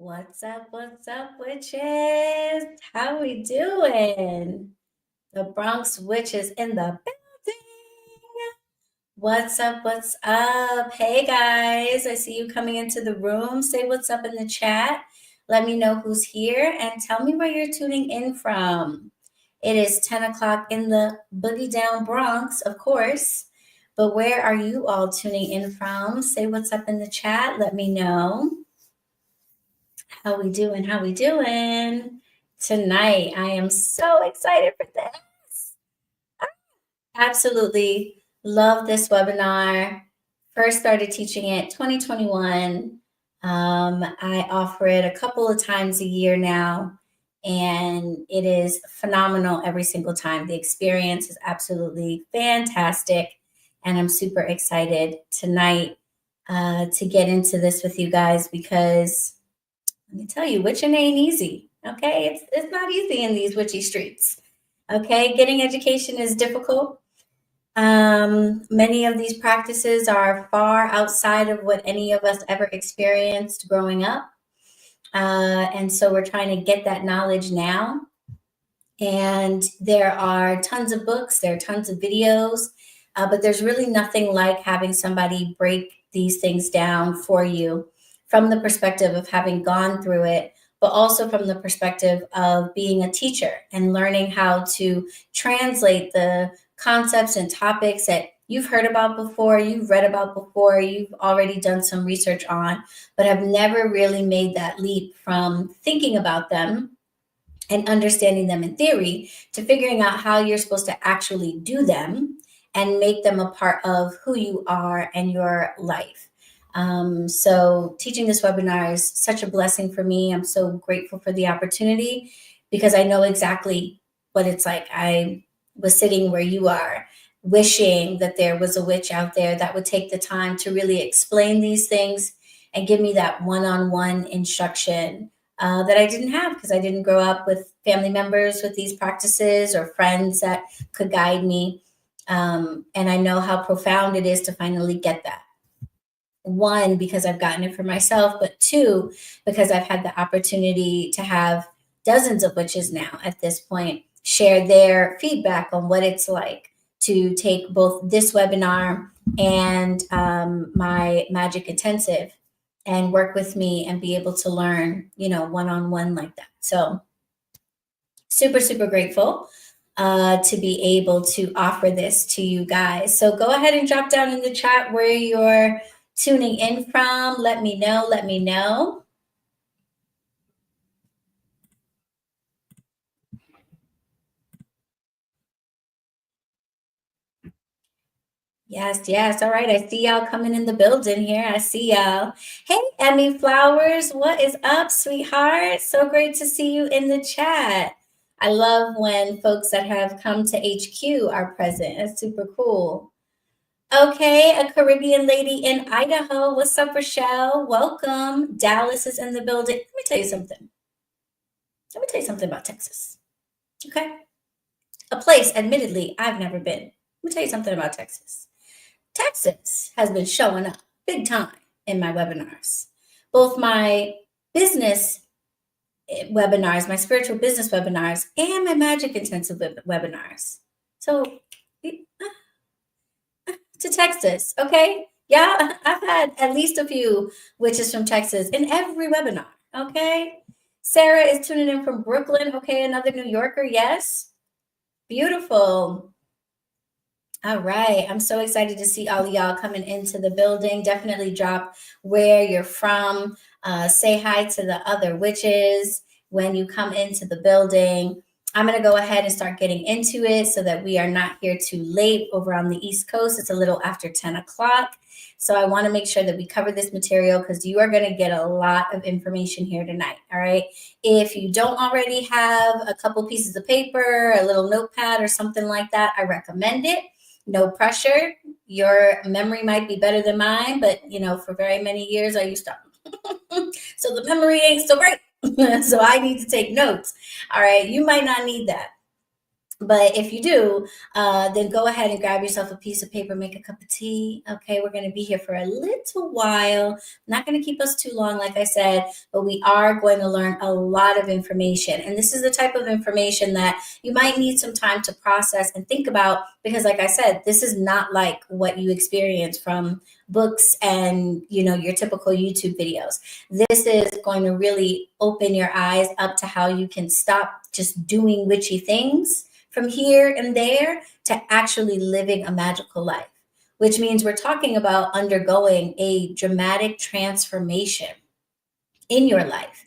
What's up, witches? How we doing? The Bronx Witch is in the building. What's up? Hey guys, I see you coming into the room. Say what's up in the chat. Let me know who's here and tell me where you're tuning in from. It is 10 o'clock in the boogie down Bronx, of course. But where are you all tuning in from? Say what's up in the chat. Let me know. How we doing? How we doing? Tonight, I am so excited for this. Absolutely love this webinar. First started teaching it 2021. I offer it a couple of times a year now, and it is phenomenal every single time. The experience is absolutely fantastic, and I'm super excited tonight to get into this with you guys because let me tell you, witching ain't easy. Okay, it's not easy in these witchy streets. Okay, getting education is difficult. Many of these practices are far outside of what any of us ever experienced growing up. And so we're trying to get that knowledge now. And there are tons of books, there are tons of videos, but there's really nothing like having somebody break these things down for you from the perspective of having gone through it, but also from the perspective of being a teacher and learning how to translate the concepts and topics that you've heard about before, you've read about before, you've already done some research on, but have never really made that leap from thinking about them and understanding them in theory to figuring out how you're supposed to actually do them and make them a part of who you are and your life. So teaching this webinar is such a blessing for me. I'm so grateful for the opportunity because I know exactly what it's like. I was sitting where you are, wishing that there was a witch out there that would take the time to really explain these things and give me that one-on-one instruction that I didn't have because I didn't grow up with family members with these practices or friends that could guide me. And I know how profound it is to finally get that. One, because I've gotten it for myself, but two, because I've had the opportunity to have dozens of witches now at this point share their feedback on what it's like to take both this webinar and my magic intensive and work with me and be able to learn, one-on-one like that. So super, super grateful to be able to offer this to you guys. So go ahead and drop down in the chat where you're tuning in from. Let me know. Yes. All right. I see y'all coming in the building here. I see y'all. Hey, Emmy Flowers, what is up, sweetheart? So great to see you in the chat. I love when folks that have come to HQ are present. It's super cool. Okay, a Caribbean lady in Idaho. What's up, Rochelle? Welcome. Dallas is in the building. Let me tell you something. Let me tell you something about Texas. Okay? A place, admittedly, I've never been. Let me tell you something about Texas. Texas has been showing up big time in my webinars. Both my business webinars, my spiritual business webinars, and my magic intensive webinars. So, to Texas, okay? Yeah, I've had at least a few witches from Texas in every webinar, okay? Sarah is tuning in from Brooklyn, okay? Another New Yorker, yes? Beautiful. All right. I'm so excited to see all of y'all coming into the building. Definitely drop where you're from. Say hi to the other witches when you come into the building. I'm going to go ahead and start getting into it so that we are not here too late over on the East Coast. It's a little after 10 o'clock. So I want to make sure that we cover this material because you are going to get a lot of information here tonight. All right. If you don't already have a couple pieces of paper, a little notepad or something like that, I recommend it. No pressure. Your memory might be better than mine, but for very many years I used to. So the memory ain't so great. So I need to take notes. All right. You might not need that. But if you do, then go ahead and grab yourself a piece of paper, make a cup of tea. Okay, we're going to be here for a little while. Not going to keep us too long, like I said, but we are going to learn a lot of information. And this is the type of information that you might need some time to process and think about because, like I said, this is not like what you experience from books and your typical YouTube videos. This is going to really open your eyes up to how you can stop just doing witchy things from here and there to actually living a magical life, which means we're talking about undergoing a dramatic transformation in your life.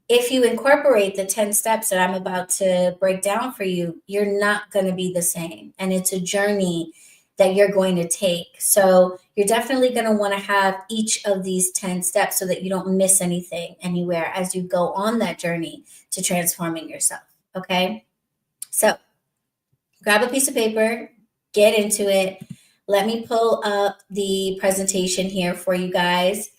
If you incorporate the 10 steps that I'm about to break down for you, you're not going to be the same. And it's a journey that you're going to take. So you're definitely going to want to have each of these 10 steps so that you don't miss anything anywhere as you go on that journey to transforming yourself. Okay. So grab a piece of paper, get into it. Let me pull up the presentation here for you guys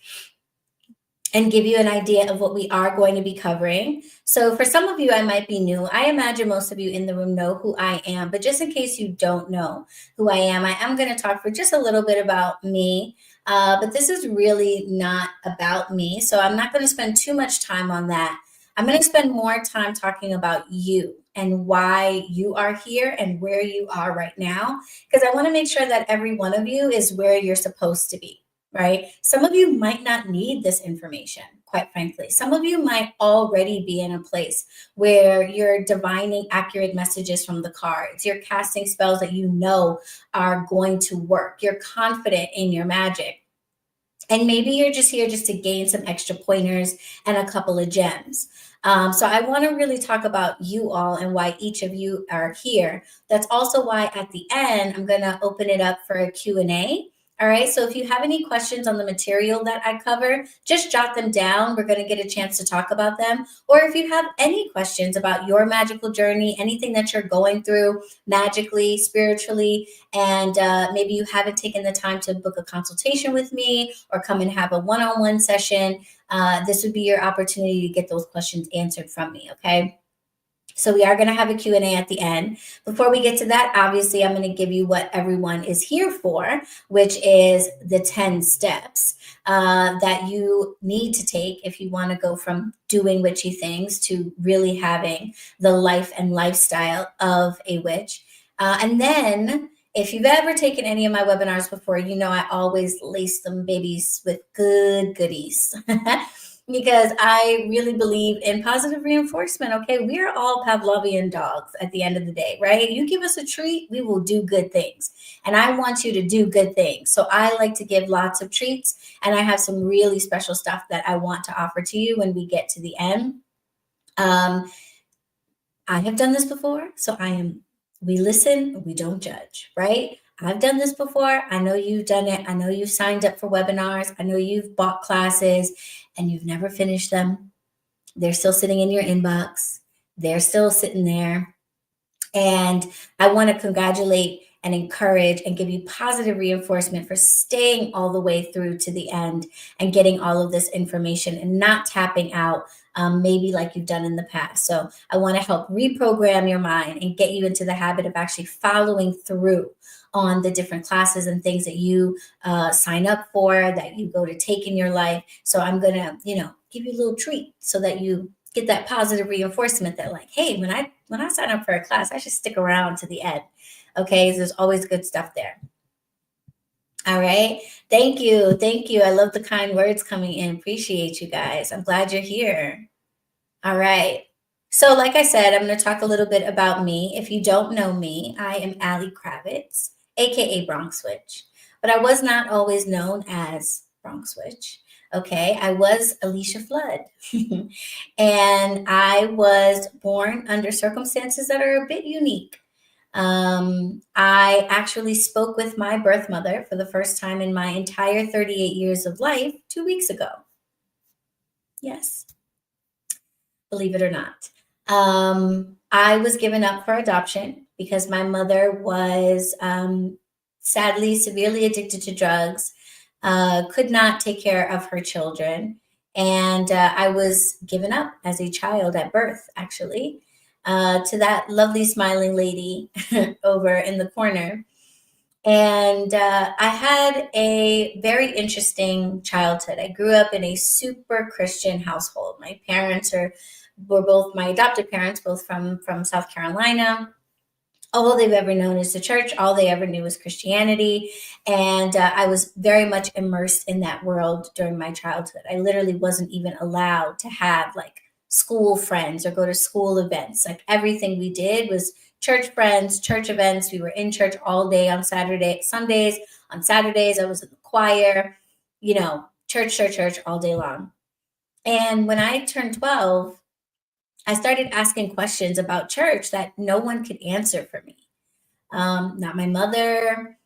and give you an idea of what we are going to be covering. So for some of you, I might be new. I imagine most of you in the room know who I am, but just in case you don't know who I am going to talk for just a little bit about me. But this is really not about me. So I'm not going to spend too much time on that. I'm going to spend more time talking about you and why you are here and where you are right now, because I want to make sure that every one of you is where you're supposed to be. Right? Some of you might not need this information, quite frankly. Some of you might already be in a place where you're divining accurate messages from the cards. You're casting spells that you know are going to work. You're confident in your magic. And maybe you're just here just to gain some extra pointers and a couple of gems. So I want to really talk about you all and why each of you are here. That's also why at the end, I'm going to open it up for a Q&A. All right, so if you have any questions on the material that I cover, just jot them down. We're going to get a chance to talk about them. Or if you have any questions about your magical journey, anything that you're going through magically, spiritually, and maybe you haven't taken the time to book a consultation with me or come and have a one-on-one session, this would be your opportunity to get those questions answered from me, okay? So we are going to have a Q&A at the end. Before we get to that, obviously, I'm going to give you what everyone is here for, which is the 10 steps that you need to take if you want to go from doing witchy things to really having the life and lifestyle of a witch. And then if you've ever taken any of my webinars before, you know I always lace them babies with good goodies. Because I really believe in positive reinforcement. Okay, we are all Pavlovian dogs at the end of the day, right? You give us a treat, we will do good things. And I want you to do good things. So I like to give lots of treats, and I have some really special stuff that I want to offer to you when we get to the end. I have done this before, so we listen, we don't judge, right? I've done this before. I know you've done it. I know you've signed up for webinars. I know you've bought classes and you've never finished them. They're still sitting in your inbox. They're still sitting there. And I want to congratulate and encourage and give you positive reinforcement for staying all the way through to the end and getting all of this information and not tapping out, maybe like you've done in the past. So I want to help reprogram your mind and get you into the habit of actually following through on the different classes and things that you sign up for, that you go to take in your life. So I'm going to, give you a little treat so that you get that positive reinforcement that like, hey, when I sign up for a class, I should stick around to the end. Okay, so there's always good stuff there. All right. Thank you. Thank you. I love the kind words coming in. Appreciate you guys. I'm glad you're here. All right. So like I said, I'm going to talk a little bit about me. If you don't know me, I am Alysha Kravetz, aka BronxWitch. But I was not always known as BronxWitch. Okay, I was Alysha Flood. And I was born under circumstances that are a bit unique. I actually spoke with my birth mother for the first time in my entire 38 years of life 2 weeks ago. Yes, believe it or not. I was given up for adoption because my mother was sadly severely addicted to drugs, could not take care of her children. And I was given up as a child at birth, actually. to that lovely smiling lady over in the corner. And I had a very interesting childhood. I grew up in a super Christian household. My parents were both my adopted parents, both from South Carolina. All they've ever known is the church. All they ever knew was Christianity. And I was very much immersed in that world during my childhood. I literally wasn't even allowed to have like school friends or go to school events. Like everything we did was church friends, church events. We were in church all day on Sundays. On Saturdays, I was in the choir, church all day long. And when I turned 12, I started asking questions about church that no one could answer for me. Not my mother,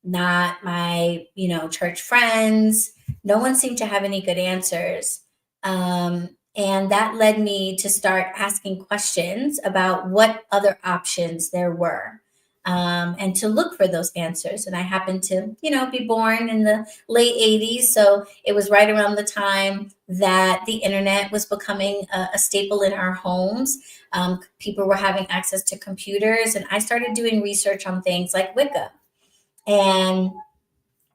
not my, church friends. No one seemed to have any good answers. And that led me to start asking questions about what other options there were. And to look for those answers. And I happened to, be born in the late 80s. So it was right around the time that the internet was becoming a staple in our homes. People were having access to computers. And I started doing research on things like Wicca. And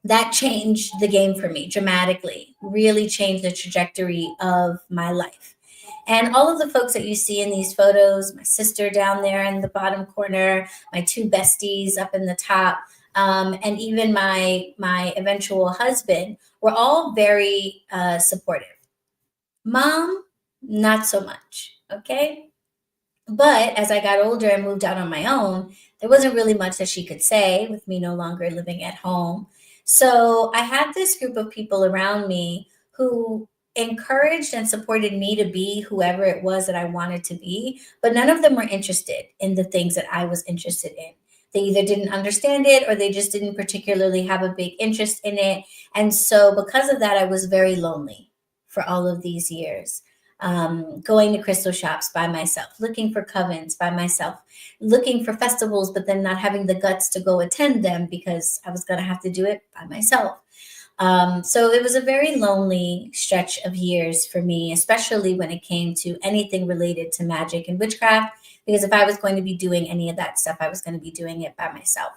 that changed the game for me dramatically, really changed the trajectory of my life. And all of the folks that you see in these photos, my sister down there in the bottom corner, my two besties up in the top, and even my eventual husband, were all very supportive. Mom, not so much, okay? But as I got older and moved out on my own, there wasn't really much that she could say with me no longer living at home. So I had this group of people around me who encouraged and supported me to be whoever it was that I wanted to be, but none of them were interested in the things that I was interested in. They either didn't understand it or they just didn't particularly have a big interest in it. And so because of that, I was very lonely for all of these years. Going to crystal shops by myself, looking for covens by myself, looking for festivals, but then not having the guts to go attend them because I was going to have to do it by myself. So it was a very lonely stretch of years for me, especially when it came to anything related to magic and witchcraft, because if I was going to be doing any of that stuff, I was going to be doing it by myself.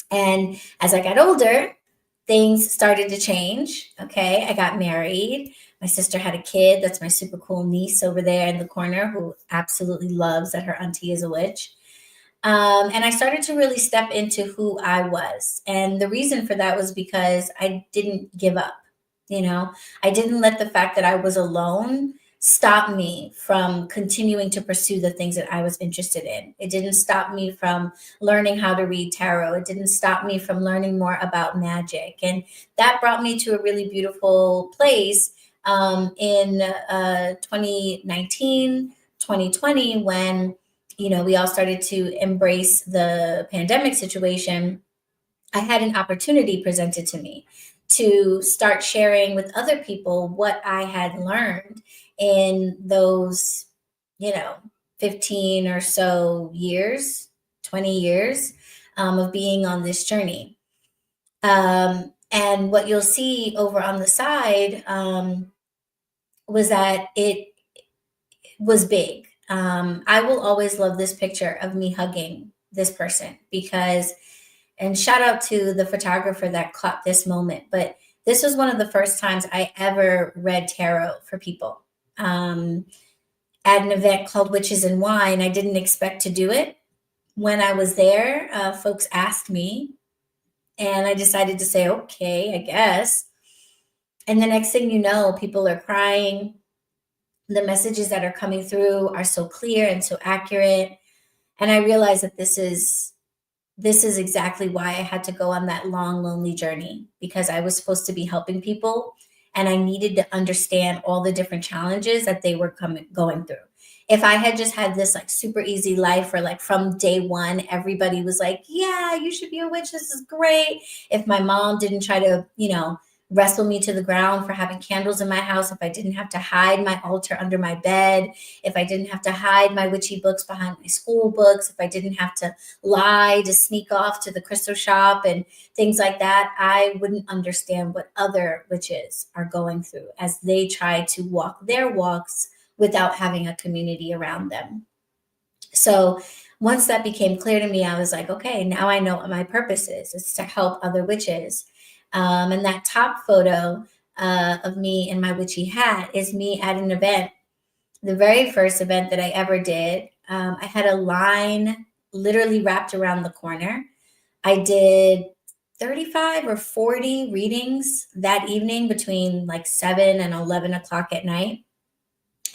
And as I got older, things started to change. Okay. I got married. My sister had a kid. That's my super cool niece over there in the corner who absolutely loves that her auntie is a witch. And I started to really step into who I was. And the reason for that was because I didn't give up. I didn't let the fact that I was alone stop me from continuing to pursue the things that I was interested in. It didn't stop me from learning how to read tarot. It didn't stop me from learning more about magic. And that brought me to a really beautiful place in 2019, 2020, when, we all started to embrace the pandemic situation. I had an opportunity presented to me to start sharing with other people what I had learned in those, 15 or so years, 20 years of being on this journey. And what you'll see over on the side was that it was big. I will always love this picture of me hugging this person because, and shout out to the photographer that caught this moment, but this was one of the first times I ever read tarot for people. At an event called Witches and Wine, I didn't expect to do it. When I was there, folks asked me, and I decided to say, okay, I guess. And the next thing you know, people are crying. The messages that are coming through are so clear and so accurate. And I realized that this is exactly why I had to go on that long, lonely journey, because I was supposed to be helping people and I needed to understand all the different challenges that they were going through. If I had just had this like super easy life where like from day one, everybody was like, yeah, you should be a witch. This is great. If my mom didn't try to, wrestle me to the ground for having candles in my house, if I didn't have to hide my altar under my bed, if I didn't have to hide my witchy books behind my school books, if I didn't have to lie to sneak off to the crystal shop and things like that, I wouldn't understand what other witches are going through as they try to walk their walks without having a community around them. So once that became clear to me, I was like, okay, now I know what my purpose is. It's to help other witches. And that top photo of me in my witchy hat is me at an event, the very first event that I ever did. I had a line literally wrapped around the corner. I did 35 or 40 readings that evening between like 7 and 11 o'clock at night.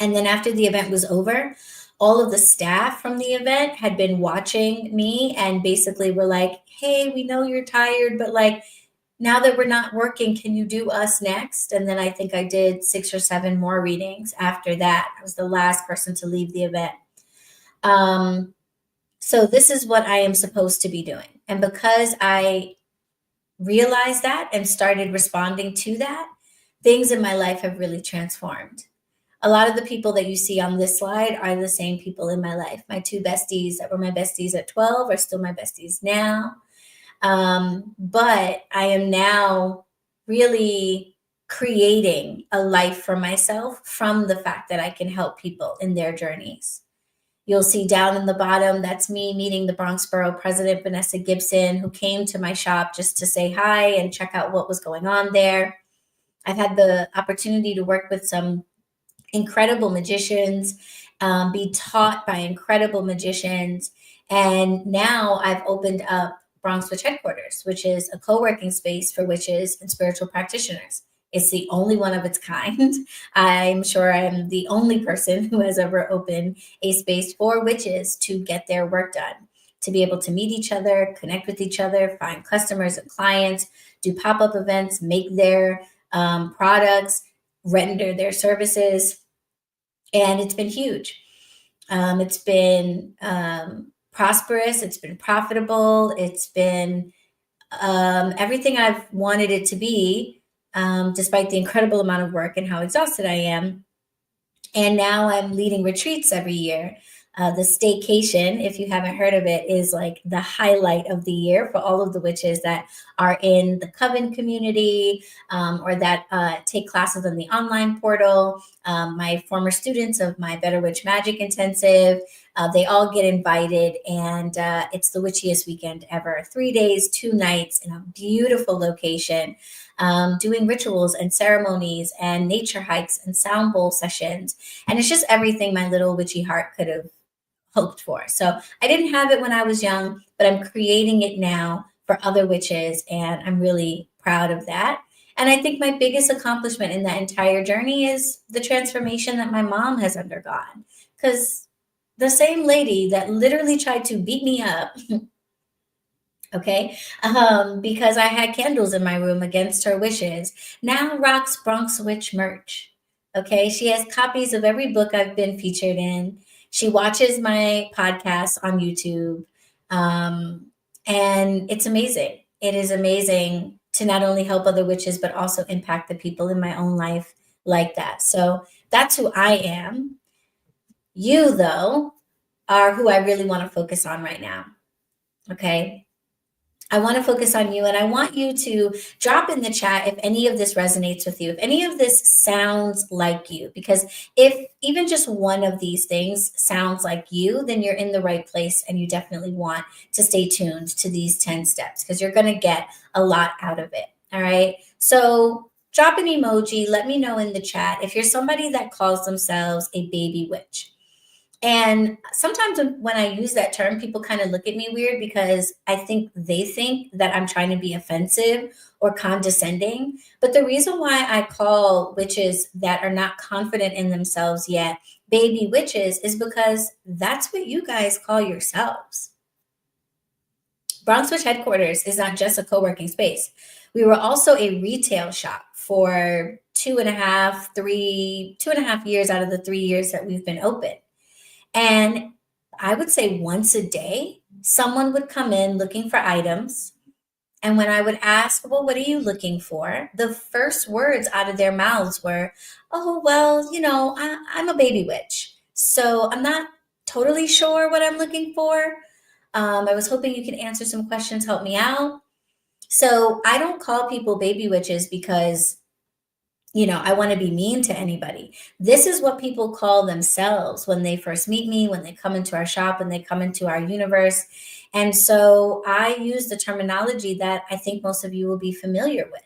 And then after the event was over, all of the staff from the event had been watching me and basically were like, hey, we know you're tired, but like now that we're not working, can you do us next? And then I think I did 6 or 7 more readings after that. I was the last person to leave the event. So this is what I am supposed to be doing. And because I realized that and started responding to that, things in my life have really transformed. A lot of the people that you see on this slide are the same people in my life. My 2 besties that were my besties at 12 are still my besties now. But I am now really creating a life for myself from the fact that I can help people in their journeys. You'll see down in the bottom, that's me meeting the Bronx Borough President, Vanessa Gibson, who came to my shop just to say hi and check out what was going on there. I've had the opportunity to work with some incredible magicians, be taught by incredible magicians. And now I've opened up BronxWitch HeadQuarters, which is a co-working space for witches and spiritual practitioners. It's the only one of its kind. I'm sure I'm the only person who has ever opened a space for witches to get their work done, to be able to meet each other, connect with each other, find customers and clients, do pop-up events, make their products, render their services. And it's been huge. It's been prosperous. It's been profitable. It's been everything I've wanted it to be, despite the incredible amount of work and how exhausted I am. And now I'm leading retreats every year. The staycation, if you haven't heard of it, is like the highlight of the year for all of the witches that are in the Coven community or that take classes in the online portal. My former students of my BetterWitch Magic Intensive, they all get invited, and it's the witchiest weekend ever. 3 days, 2 nights in a beautiful location, doing rituals and ceremonies and nature hikes and sound bowl sessions. And it's just everything my little witchy heart could have hoped for. So I didn't have it when I was young, but I'm creating it now for other witches, and I'm really proud of that. And I think my biggest accomplishment in that entire journey is the transformation that my mom has undergone. Because the same lady that literally tried to beat me up, okay, because I had candles in my room against her wishes, now rocks BronxWitch merch. Okay, she has copies of every book I've been featured in. She watches my podcast on YouTube. And it's amazing. It is amazing to not only help other witches, but also impact the people in my own life like that. So that's who I am. You, though, are who I really want to focus on right now. Okay. I want to focus on you, and I want you to drop in the chat if any of this resonates with you, if any of this sounds like you, because if even just one of these things sounds like you, then you're in the right place, and you definitely want to stay tuned to these 10 steps because you're going to get a lot out of it. All right. So drop an emoji. Let me know in the chat if you're somebody that calls themselves a baby witch. And sometimes when I use that term, people kind of look at me weird because I think they think that I'm trying to be offensive or condescending. But the reason why I call witches that are not confident in themselves yet baby witches is because that's what you guys call yourselves. BronxWitch HeadQuarters is not just a co-working space. We were also a retail shop for 2.5 years out of the 3 years that we've been open. And I would say once a day, someone would come in looking for items. And when I would ask, well, what are you looking for? The first words out of their mouths were, oh, well, I'm a baby witch. So I'm not totally sure what I'm looking for. I was hoping you could answer some questions, help me out. So I don't call people baby witches because I want to be mean to anybody. This is what people call themselves when they first meet me, when they come into our shop, when they come into our universe. And so I use the terminology that I think most of you will be familiar with.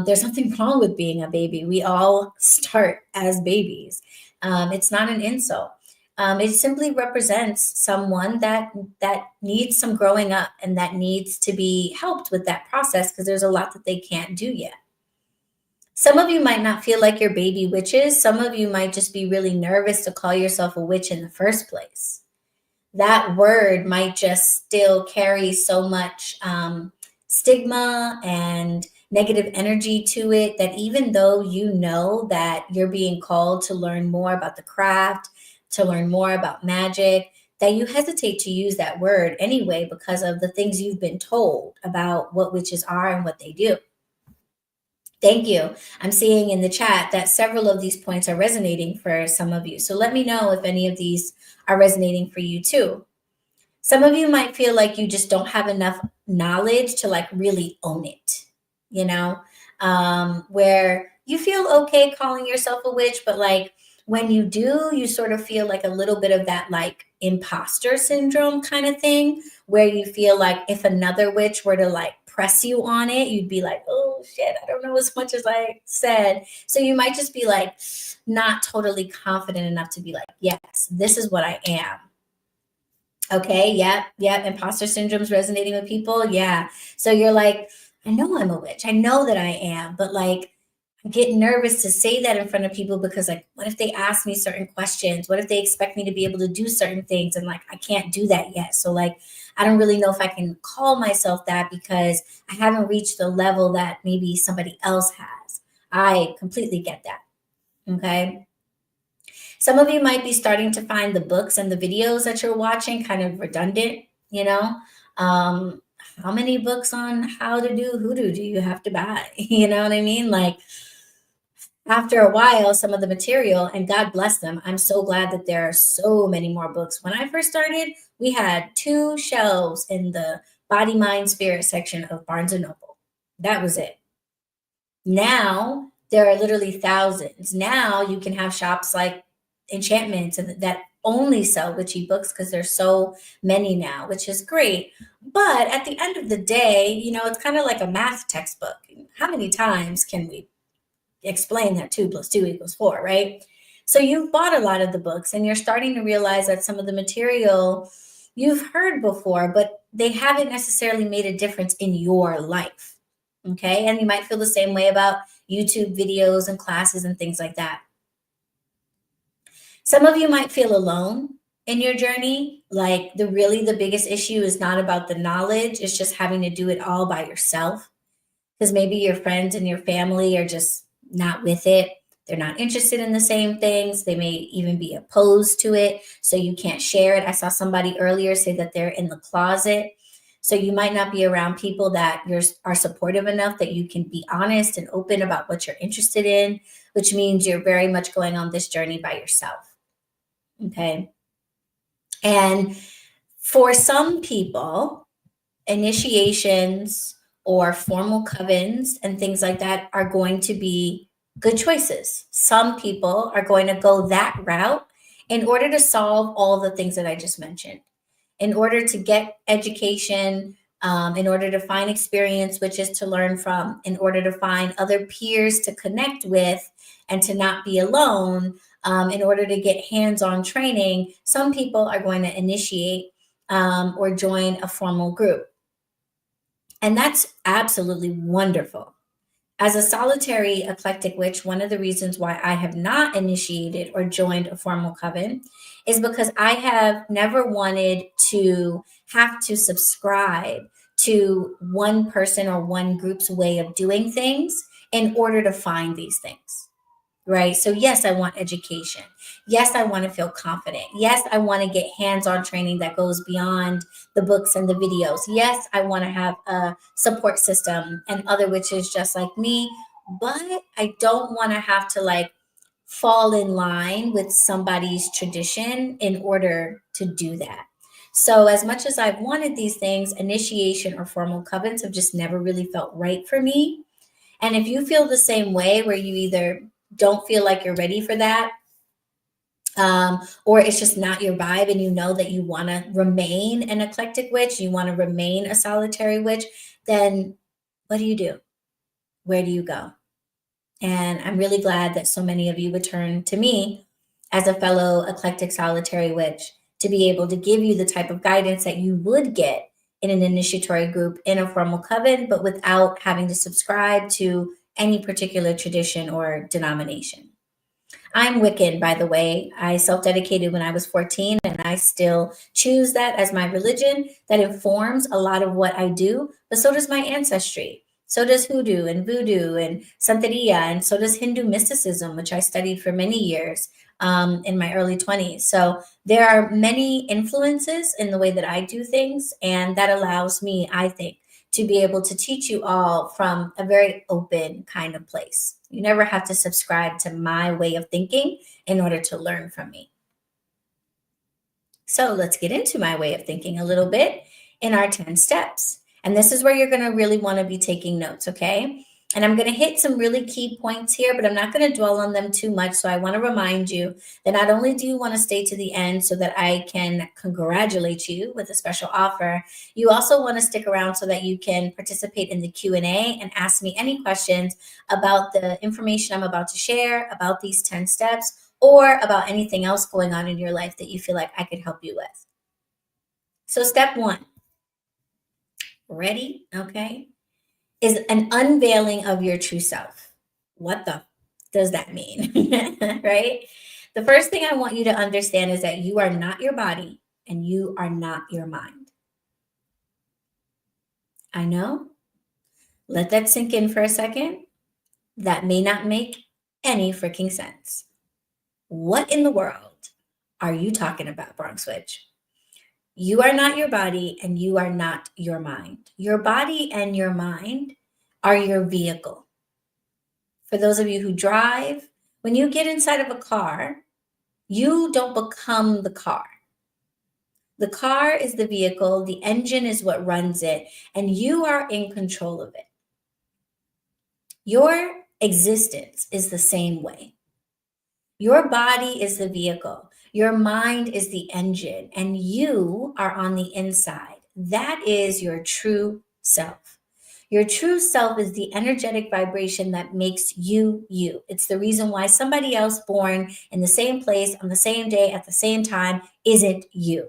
There's nothing wrong with being a baby. We all start as babies. It's not an insult. It simply represents someone that needs some growing up and that needs to be helped with that process because there's a lot that they can't do yet. Some of you might not feel like you're baby witches. Some of you might just be really nervous to call yourself a witch in the first place. That word might just still carry so much stigma and negative energy to it that even though you know that you're being called to learn more about the craft, to learn more about magic, that you hesitate to use that word anyway because of the things you've been told about what witches are and what they do. Thank you. I'm seeing in the chat that several of these points are resonating for some of you. So let me know if any of these are resonating for you too. Some of you might feel like you just don't have enough knowledge to like really own it, where you feel okay calling yourself a witch, but like when you do, you sort of feel like a little bit of that like imposter syndrome kind of thing, where you feel like if another witch were to like press you on it, you'd be like, oh shit, I don't know as much as I said. So you might just be like not totally confident enough to be like, yes, this is what I am. Okay, yep. Imposter syndrome's resonating with people. Yeah. So you're like, I know I'm a witch. I know that I am, but like I get nervous to say that in front of people because like, what if they ask me certain questions? What if they expect me to be able to do certain things? And like, I can't do that yet. So like, I don't really know if I can call myself that because I haven't reached the level that maybe somebody else has. I completely get that. Okay. Some of you might be starting to find the books and the videos that you're watching kind of redundant, you know? Um, how many books on how to do hoodoo do you have to buy? You know what I mean? Like after a while, some of the material, and God bless them, I'm so glad that there are so many more books. When I first started, we had 2 shelves in the body, mind, spirit section of Barnes and Noble. That was it. Now there are literally thousands. Now you can have shops like Enchantments and that only sell witchy books because there's so many now, which is great. But at the end of the day, it's kind of like a math textbook. How many times can we explain that 2 + 2 = 4, right? So you've bought a lot of the books and you're starting to realize that some of the material you've heard before, but they haven't necessarily made a difference in your life. Okay. And you might feel the same way about YouTube videos and classes and things like that. Some of you might feel alone in your journey. Like the biggest issue is not about the knowledge. It's just having to do it all by yourself. Because maybe your friends and your family are just not with it. They're not interested in the same things. They may even be opposed to it. So you can't share it. I saw somebody earlier say that they're in the closet. So you might not be around people that are supportive enough that you can be honest and open about what you're interested in, which means you're very much going on this journey by yourself. Okay. And for some people, initiations or formal covens and things like that are going to be good choices. Some people are going to go that route in order to solve all the things that I just mentioned, in order to get education, in order to find experience, which is to learn from, in order to find other peers to connect with and to not be alone, in order to get hands-on training. Some people are going to initiate or join a formal group. And that's absolutely wonderful. As a solitary eclectic witch, one of the reasons why I have not initiated or joined a formal coven is because I have never wanted to have to subscribe to one person or one group's way of doing things in order to find these things. Right. So yes, I want education. Yes, I want to feel confident. Yes, I want to get hands-on training that goes beyond the books and the videos. Yes, I want to have a support system and other witches just like me, but I don't want to have to like fall in line with somebody's tradition in order to do that. So as much as I've wanted these things, initiation or formal covens have just never really felt right for me. And if you feel the same way, where you either don't feel like you're ready for that, or it's just not your vibe, and you know that you want to remain an eclectic witch, you want to remain a solitary witch, then what do? Where do you go? And I'm really glad that so many of you would turn to me as a fellow eclectic solitary witch to be able to give you the type of guidance that you would get in an initiatory group in a formal coven, but without having to subscribe to any particular tradition or denomination. I'm Wiccan, by the way. I self-dedicated when I was 14, and I still choose that as my religion. That informs a lot of what I do, but so does my ancestry. So does hoodoo and voodoo and Santeria, and so does Hindu mysticism, which I studied for many years in my early 20s. So there are many influences in the way that I do things, and that allows me, I think, to be able to teach you all from a very open kind of place. You never have to subscribe to my way of thinking in order to learn from me. So let's get into my way of thinking a little bit in our 10 steps. And this is where you're going to really want to be taking notes, okay? And I'm going to hit some really key points here, but I'm not going to dwell on them too much. So I want to remind you that not only do you want to stay to the end so that I can congratulate you with a special offer, you also want to stick around so that you can participate in the Q&A and ask me any questions about the information I'm about to share, about these 10 steps, or about anything else going on in your life that you feel like I could help you with. So step 1, ready? Okay. Is an unveiling of your true self. What the does that mean? Right? The first thing I want you to understand is that you are not your body and you are not your mind. I know. Let that sink in for a second. That may not make any freaking sense. What in the world are you talking about, BronxWitch? You are not your body and you are not your mind. Your body and your mind are your vehicle. For those of you who drive, when you get inside of a car, you don't become the car. The car is the vehicle, the engine is what runs it, and you are in control of it. Your existence is the same way. Your body is the vehicle. Your mind is the engine, and you are on the inside. That is your true self. Your true self is the energetic vibration that makes you, you. It's the reason why somebody else born in the same place on the same day at the same time isn't you.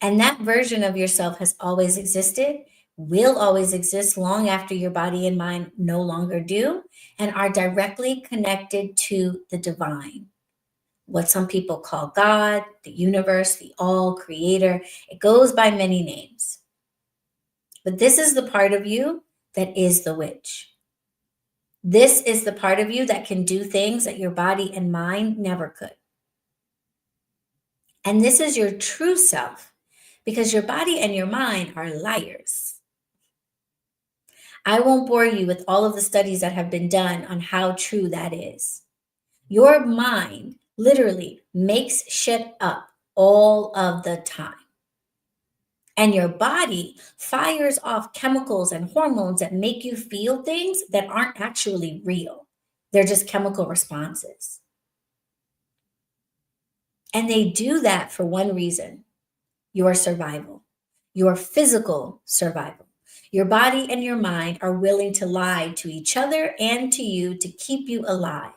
And that version of yourself has always existed, will always exist long after your body and mind no longer do, and are directly connected to the divine. What some people call God, the universe, the all creator. It goes by many names. But this is the part of you that is the witch. This is the part of you that can do things that your body and mind never could. And this is your true self, because your body and your mind are liars. I won't bore you with all of the studies that have been done on how true that is. Your mind literally makes shit up all of the time. And your body fires off chemicals and hormones that make you feel things that aren't actually real. They're just chemical responses. And they do that for one reason: your survival, your physical survival. Your body and your mind are willing to lie to each other and to you to keep you alive,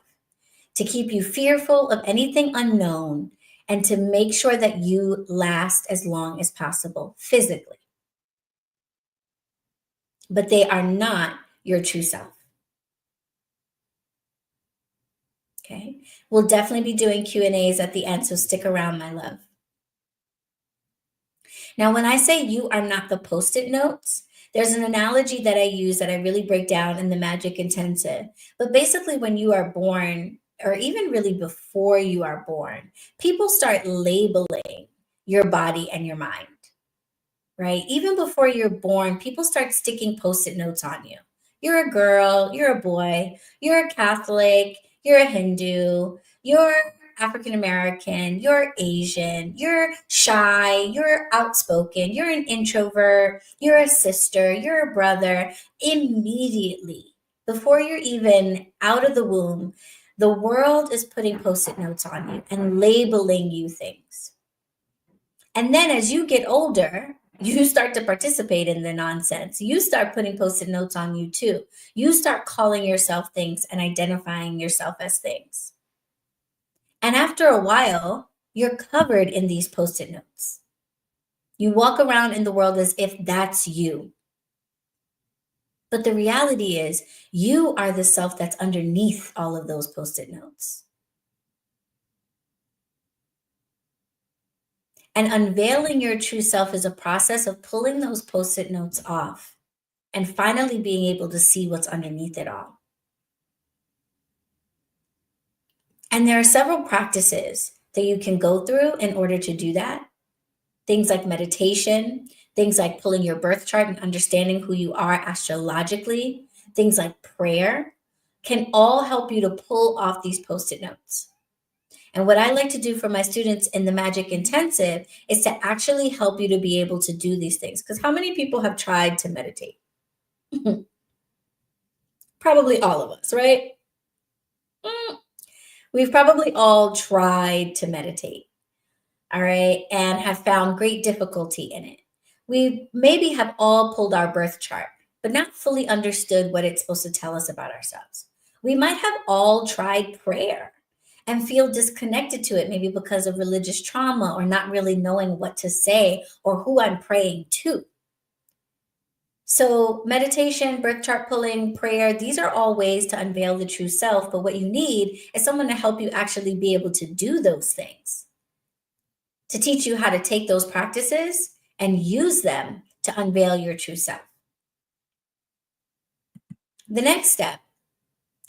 to keep you fearful of anything unknown, and to make sure that you last as long as possible physically. But they are not your true self. Okay? We'll definitely be doing Q&As at the end, so stick around, my love. Now, when I say you are not the Post-it notes, there's an analogy that I use that I really break down in the Magic Intensive. But basically, when you are born, or even really before you are born, people start labeling your body and your mind, right? Even before you're born, people start sticking Post-it notes on you. You're a girl, you're a boy, you're a Catholic, you're a Hindu, you're African American, you're Asian, you're shy, you're outspoken, you're an introvert, you're a sister, you're a brother, immediately, before you're even out of the womb, the world is putting post-it notes on you and labeling you things. And then as you get older, you start to participate in the nonsense. You start putting post-it notes on you too. You start calling yourself things and identifying yourself as things. And after a while, you're covered in these post-it notes. You walk around in the world as if that's you. But the reality is, you are the self that's underneath all of those post-it notes. And unveiling your true self is a process of pulling those post-it notes off and finally being able to see what's underneath it all. And there are several practices that you can go through in order to do that. Things like meditation, things like pulling your birth chart and understanding who you are astrologically, things like prayer can all help you to pull off these post-it notes. And what I like to do for my students in the Magic Intensive is to actually help you to be able to do these things. Because how many people have tried to meditate? Probably all of us, right? We've probably all tried to meditate, all right, and have found great difficulty in it. We maybe have all pulled our birth chart, but not fully understood what it's supposed to tell us about ourselves. We might have all tried prayer and feel disconnected to it, maybe because of religious trauma or not really knowing what to say or who I'm praying to. So meditation, birth chart pulling, prayer, these are all ways to unveil the true self. But what you need is someone to help you actually be able to do those things, to teach you how to take those practices and use them to unveil your true self. The next step,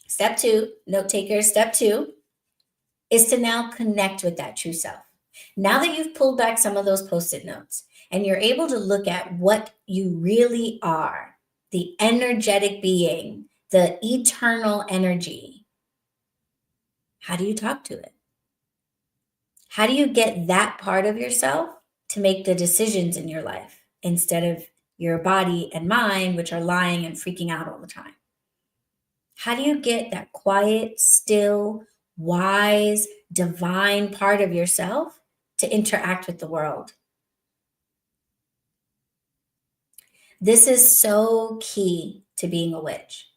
step 2, note takers, step 2, is to now connect with that true self. Now that you've pulled back some of those post-it notes and you're able to look at what you really are, the energetic being, the eternal energy, how do you talk to it? How do you get that part of yourself to make the decisions in your life instead of your body and mind, which are lying and freaking out all the time? How do you get that quiet, still, wise, divine part of yourself to interact with the world? This is so key to being a witch.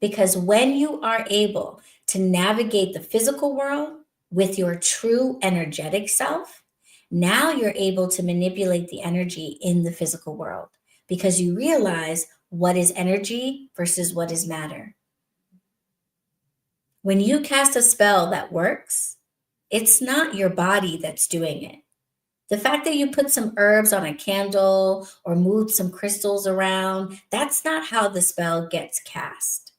Because when you are able to navigate the physical world with your true energetic self, now you're able to manipulate the energy in the physical world because you realize what is energy versus what is matter. When you cast a spell that works, it's not your body that's doing it. The fact that you put some herbs on a candle or moved some crystals around, that's not how the spell gets cast.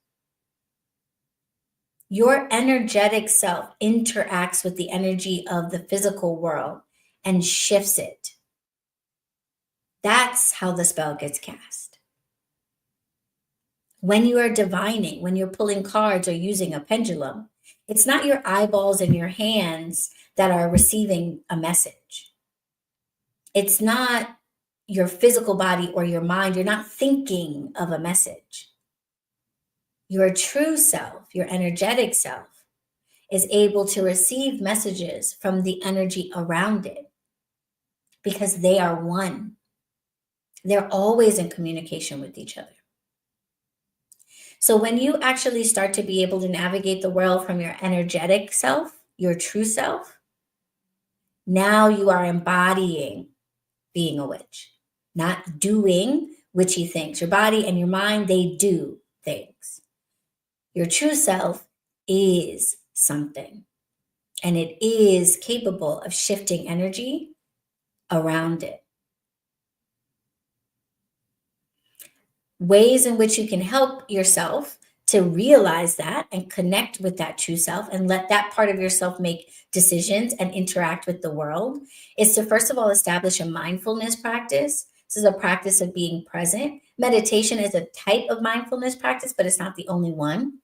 Your energetic self interacts with the energy of the physical world and shifts it. That's how the spell gets cast. When you are divining, when you're pulling cards or using a pendulum, it's not your eyeballs and your hands that are receiving a message. It's not your physical body or your mind. You're not thinking of a message. Your true self, your energetic self, is able to receive messages from the energy around it because they are one. They're always in communication with each other. So when you actually start to be able to navigate the world from your energetic self, your true self, now you are embodying being a witch, not doing witchy things. Your body and your mind, they do things. Your true self is something, and it is capable of shifting energy around it. Ways in which you can help yourself to realize that and connect with that true self and let that part of yourself make decisions and interact with the world is to, first of all, establish a mindfulness practice. This is a practice of being present. Meditation is a type of mindfulness practice, but it's not the only one.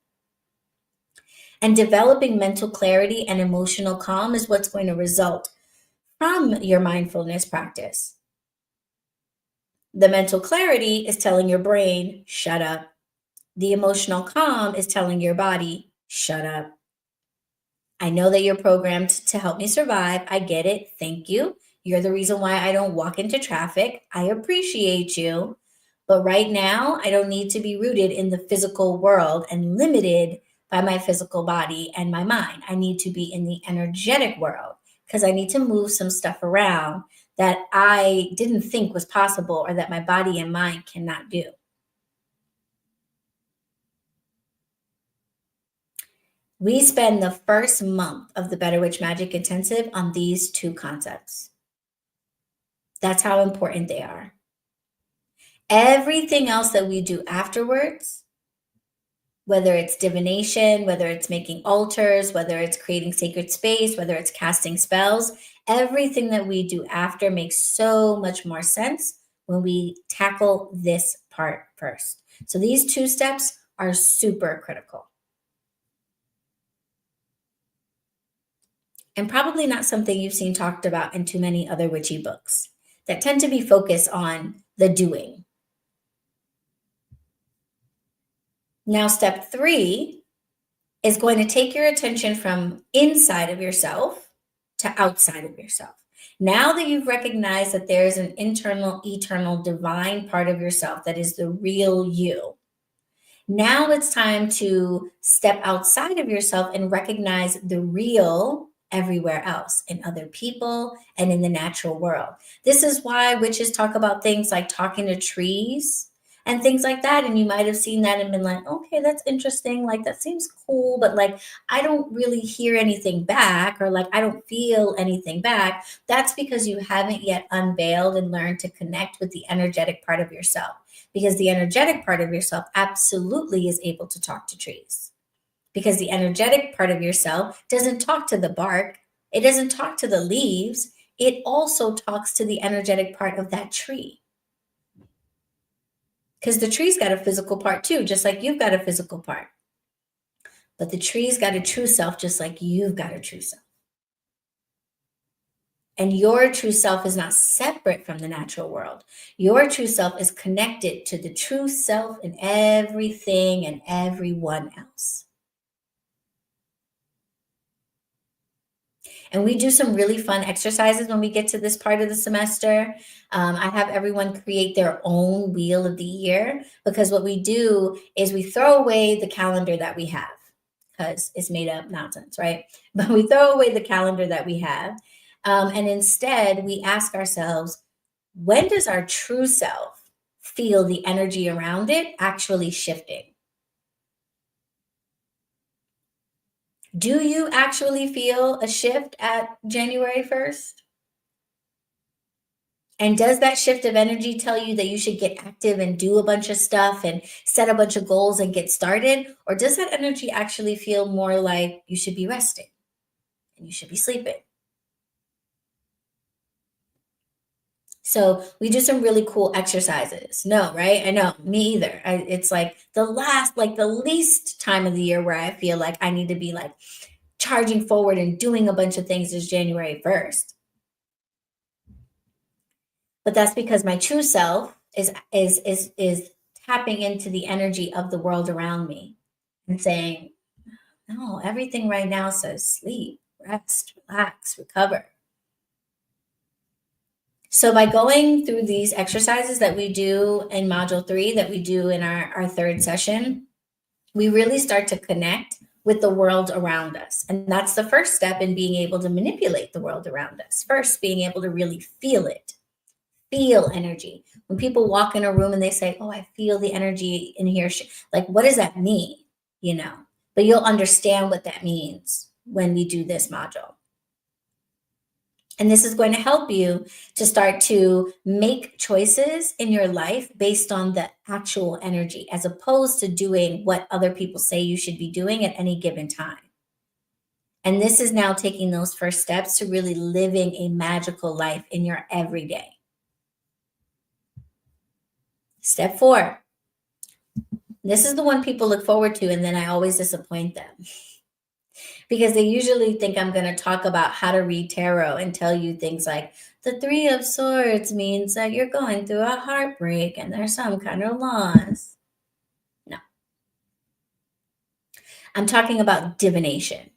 And developing mental clarity and emotional calm is what's going to result from your mindfulness practice. The mental clarity is telling your brain, shut up. The emotional calm is telling your body, shut up. I know that you're programmed to help me survive. I get it. Thank you. You're the reason why I don't walk into traffic. I appreciate you. But right now, I don't need to be rooted in the physical world and limited by my physical body and my mind. I need to be in the energetic world because I need to move some stuff around that I didn't think was possible or that my body and mind cannot do. We spend the first month of the BetterWitch Magic Intensive on these two concepts. That's how important they are. Everything else that we do afterwards, whether it's divination, whether it's making altars, whether it's creating sacred space, whether it's casting spells, everything that we do after makes so much more sense when we tackle this part first. So these two steps are super critical. And probably not something you've seen talked about in too many other witchy books that tend to be focused on the doing. Now, step 3 is going to take your attention from inside of yourself to outside of yourself. Now that you've recognized that there's an internal, eternal, divine part of yourself that is the real you, now it's time to step outside of yourself and recognize the real everywhere else, in other people and in the natural world. This is why witches talk about things like talking to trees and things like that. And you might have seen that and been like, okay, that's interesting. Like, that seems cool, but like, I don't really hear anything back, or like, I don't feel anything back. That's because you haven't yet unveiled and learned to connect with the energetic part of yourself, because the energetic part of yourself absolutely is able to talk to trees. Because the energetic part of yourself doesn't talk to the bark, it doesn't talk to the leaves, it also talks to the energetic part of that tree. Because the tree's got a physical part too, just like you've got a physical part. But the tree's got a true self, just like you've got a true self. And your true self is not separate from the natural world. Your true self is connected to the true self in everything and everyone else. And we do some really fun exercises when we get to this part of the semester. I have everyone create their own wheel of the year, because what we do is we throw away the calendar that we have because it's made up nonsense, right? But we throw away the calendar that we have. And instead, we ask ourselves, when does our true self feel the energy around it actually shifting? Do you actually feel a shift at January 1st? And does that shift of energy tell you that you should get active and do a bunch of stuff and set a bunch of goals and get started? Or does that energy actually feel more like you should be resting and you should be sleeping? So we do some really cool exercises. No, right? I know, me either. It's like the least time of the year where I feel like I need to be like charging forward and doing a bunch of things is January 1st. But that's because my true self is tapping into the energy of the world around me and saying, no, everything right now says sleep, rest, relax, recover. So by going through these exercises that we do in module 3, that we do in our third session, we really start to connect with the world around us. And that's the first step in being able to manipulate the world around us. First, being able to really feel it, feel energy. When people walk in a room and they say, oh, I feel the energy in here, like, what does that mean? You know, but you'll understand what that means when we do this module. And this is going to help you to start to make choices in your life based on the actual energy, as opposed to doing what other people say you should be doing at any given time. And this is now taking those first steps to really living a magical life in your everyday. Step 4. This is the one people look forward to, and then I always disappoint them. because they usually think I'm going to talk about how to read tarot and tell you things like the Three of Swords means that you're going through a heartbreak and there's some kind of loss. No. I'm talking about divination.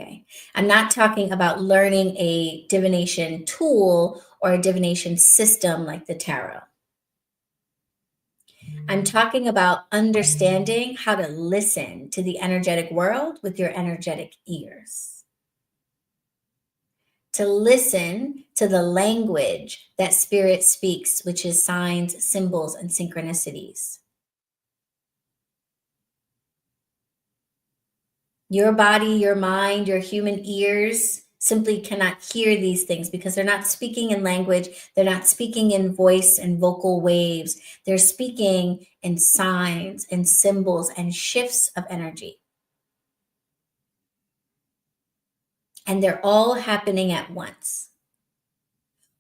Okay. I'm not talking about learning a divination tool or a divination system like the tarot. I'm talking about understanding how to listen to the energetic world with your energetic ears. To listen to the language that spirit speaks, which is signs, symbols, and synchronicities. Your body, your mind, your human ears simply cannot hear these things because they're not speaking in language. They're not speaking in voice and vocal waves. They're speaking in signs and symbols and shifts of energy. And they're all happening at once.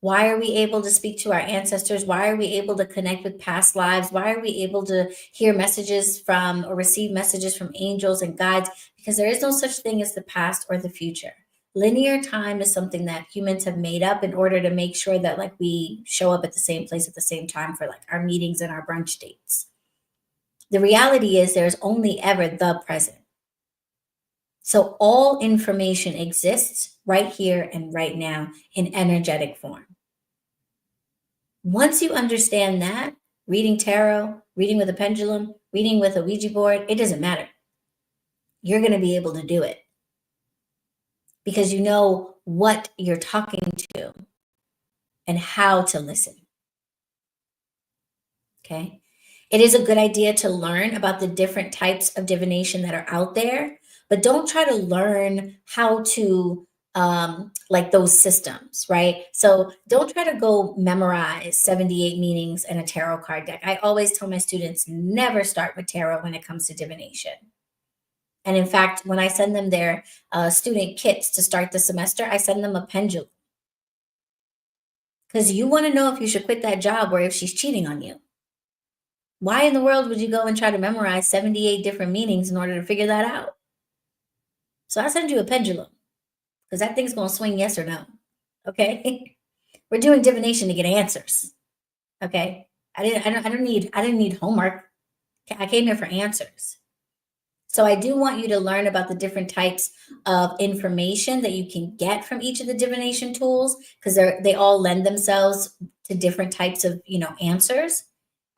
Why are we able to speak to our ancestors? Why are we able to connect with past lives? Why are we able to hear messages from or receive messages from angels and guides? Because there is no such thing as the past or the future. Linear time is something that humans have made up in order to make sure that like we show up at the same place at the same time for like our meetings and our brunch dates. The reality is there's only ever the present. So all information exists right here and right now in energetic form. Once you understand that, reading tarot, reading with a pendulum, reading with a Ouija board, it doesn't matter. You're going to be able to do it because you know what you're talking to and how to listen. Okay. It is a good idea to learn about the different types of divination that are out there, but don't try to learn how to like those systems, right? So don't try to go memorize 78 meanings in a tarot card deck. I always tell my students, never start with tarot when it comes to divination. And in fact, when I send them their student kits to start the semester, I send them a pendulum. Because you want to know if you should quit that job or if she's cheating on you. Why in the world would you go and try to memorize 78 different meanings in order to figure that out? So I send you a pendulum because that thing's going to swing yes or no. Okay. We're doing divination to get answers. Okay. I didn't need homework. I came here for answers. So I do want you to learn about the different types of information that you can get from each of the divination tools because they all lend themselves to different types of, answers.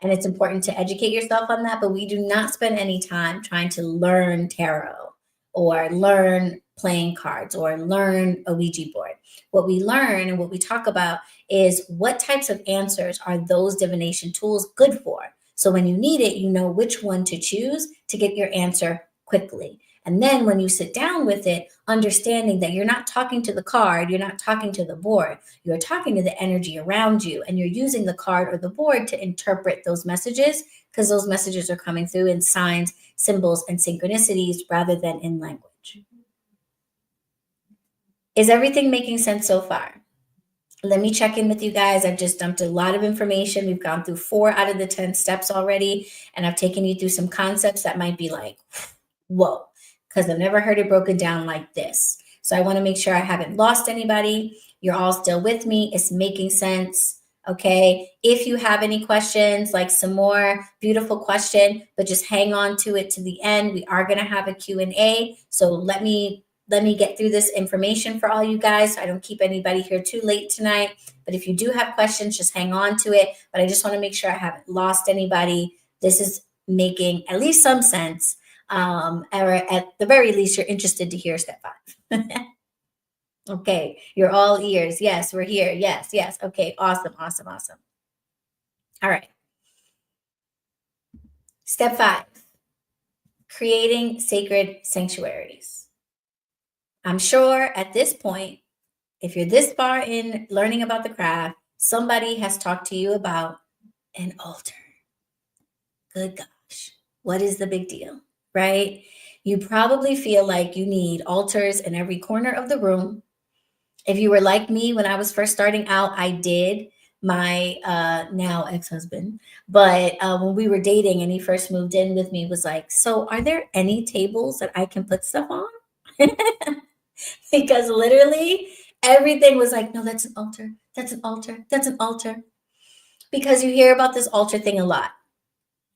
And it's important to educate yourself on that, but we do not spend any time trying to learn tarot or learn playing cards or learn a Ouija board. What we learn and what we talk about is what types of answers are those divination tools good for. So when you need it, you know which one to choose to get your answer quickly. And then when you sit down with it, understanding that you're not talking to the card, you're not talking to the board, you're talking to the energy around you, and you're using the card or the board to interpret those messages because those messages are coming through in signs, symbols, and synchronicities rather than in language. Is everything making sense so far? Let me check in with you guys. I've just dumped a lot of information. We've gone through 4 out of the 10 steps already, and I've taken you through some concepts that might be like, whoa, because I've never heard it broken down like this. So I want to make sure I haven't lost anybody. You're all still with me. It's making sense. Okay. If you have any questions, like some more beautiful question, but just hang on to it to the end. We are going to have a Q&A. So let me get through this information for all you guys so I don't keep anybody here too late tonight. But if you do have questions, just hang on to it. But I just want to make sure I haven't lost anybody. This is making at least some sense. Or at the very least, you're interested to hear step 5. Okay, you're all ears. Yes, we're here. Yes. Okay, awesome. All right. Step 5, creating sacred sanctuaries. I'm sure at this point, if you're this far in learning about the craft, somebody has talked to you about an altar. Good gosh, what is the big deal, right? You probably feel like you need altars in every corner of the room. If you were like me when I was first starting out, I did. my now ex-husband, but when we were dating and he first moved in with me, was like, so are there any tables that I can put stuff on? Because literally everything was like, no, that's an altar, that's an altar, that's an altar. Because you hear about this altar thing a lot.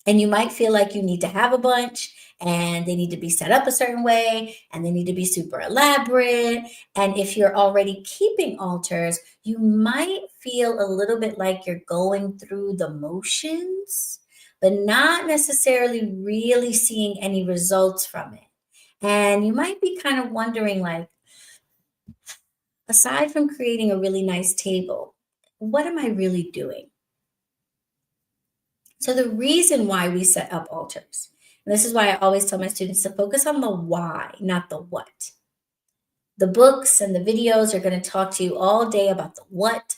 And you might feel like you need to have a bunch and they need to be set up a certain way and they need to be super elaborate. And if you're already keeping altars, you might feel a little bit like you're going through the motions, but not necessarily really seeing any results from it. And you might be kind of wondering, like, aside from creating a really nice table, what am I really doing? So the reason why we set up altars, and this is why I always tell my students to focus on the why, not the what. The books and the videos are going to talk to you all day about the what.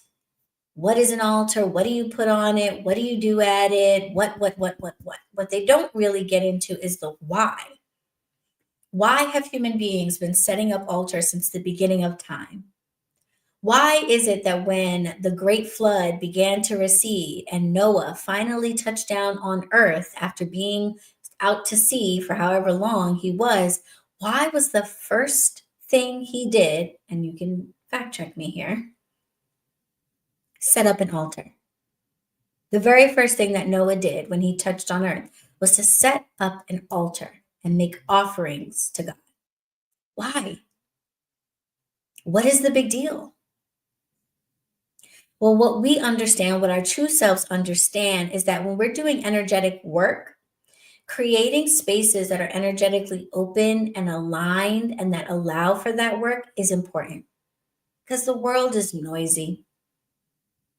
What is an altar? What do you put on it? What do you do at it? What? What they don't really get into is the why. Why have human beings been setting up altars since the beginning of time? Why is it that when the great flood began to recede and Noah finally touched down on earth after being out to sea for however long he was, why was the first thing he did, and you can fact check me here, set up an altar? The very first thing that Noah did when he touched on earth was to set up an altar and make offerings to God. Why? What is the big deal? Well, what we understand, what our true selves understand, is that when we're doing energetic work, creating spaces that are energetically open and aligned and that allow for that work is important because the world is noisy,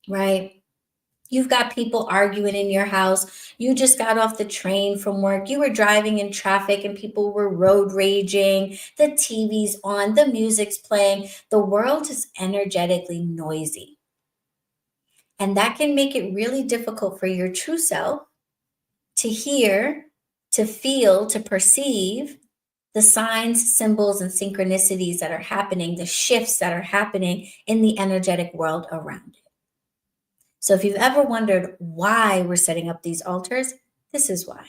right? You've got people arguing in your house. You just got off the train from work. You were driving in traffic and people were road raging. The TV's on, the music's playing. The world is energetically noisy. And that can make it really difficult for your true self to hear, to feel, to perceive the signs, symbols, and synchronicities that are happening, the shifts that are happening in the energetic world around it. So if you've ever wondered why we're setting up these altars, this is why.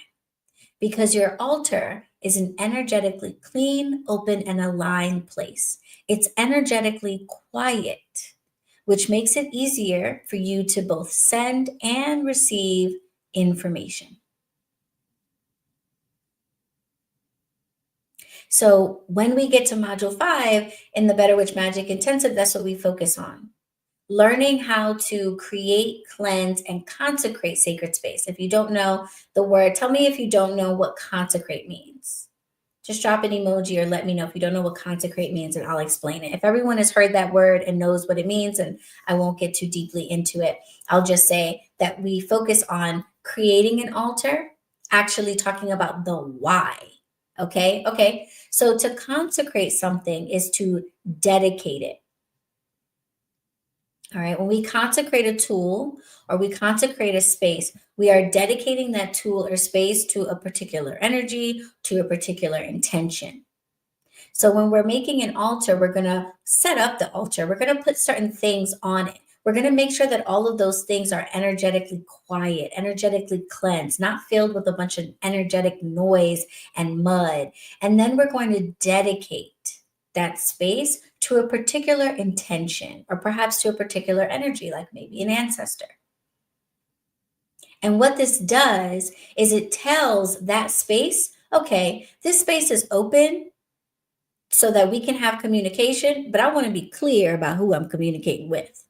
Because your altar is an energetically clean, open, and aligned place. It's energetically quiet, which makes it easier for you to both send and receive information. So when we get to module 5 in the Better Witch Magic Intensive, that's what we focus on. Learning how to create, cleanse, and consecrate sacred space. If you don't know the word, tell me if you don't know what consecrate means. Just drop an emoji or let me know if you don't know what consecrate means and I'll explain it. If everyone has heard that word and knows what it means, and I won't get too deeply into it, I'll just say that we focus on creating an altar, actually talking about the why. Okay. So to consecrate something is to dedicate it. All right. When we consecrate a tool or we consecrate a space, we are dedicating that tool or space to a particular energy, to a particular intention. So when we're making an altar, we're going to set up the altar. We're going to put certain things on it. We're going to make sure that all of those things are energetically quiet, energetically cleansed, not filled with a bunch of energetic noise and mud. And then we're going to dedicate that space to a particular intention or perhaps to a particular energy, like maybe an ancestor. And what this does is it tells that space, okay, this space is open so that we can have communication, but I want to be clear about who I'm communicating with.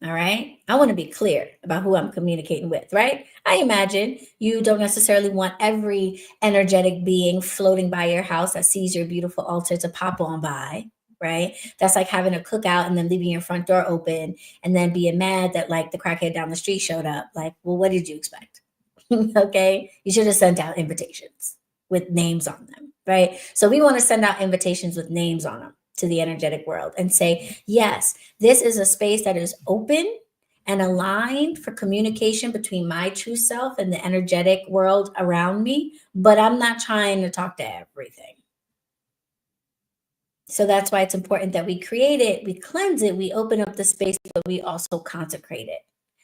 All right. I want to be clear about who I'm communicating with, right? I imagine you don't necessarily want every energetic being floating by your house that sees your beautiful altar to pop on by, right? That's like having a cookout and then leaving your front door open and then being mad that like the crackhead down the street showed up. Like, well, what did you expect? Okay. You should have sent out invitations with names on them, right? So we want to send out invitations with names on them to the energetic world and say, yes, this is a space that is open and aligned for communication between my true self and the energetic world around me, but I'm not trying to talk to everything. So that's why it's important that we create it, we cleanse it, we open up the space, but we also consecrate it.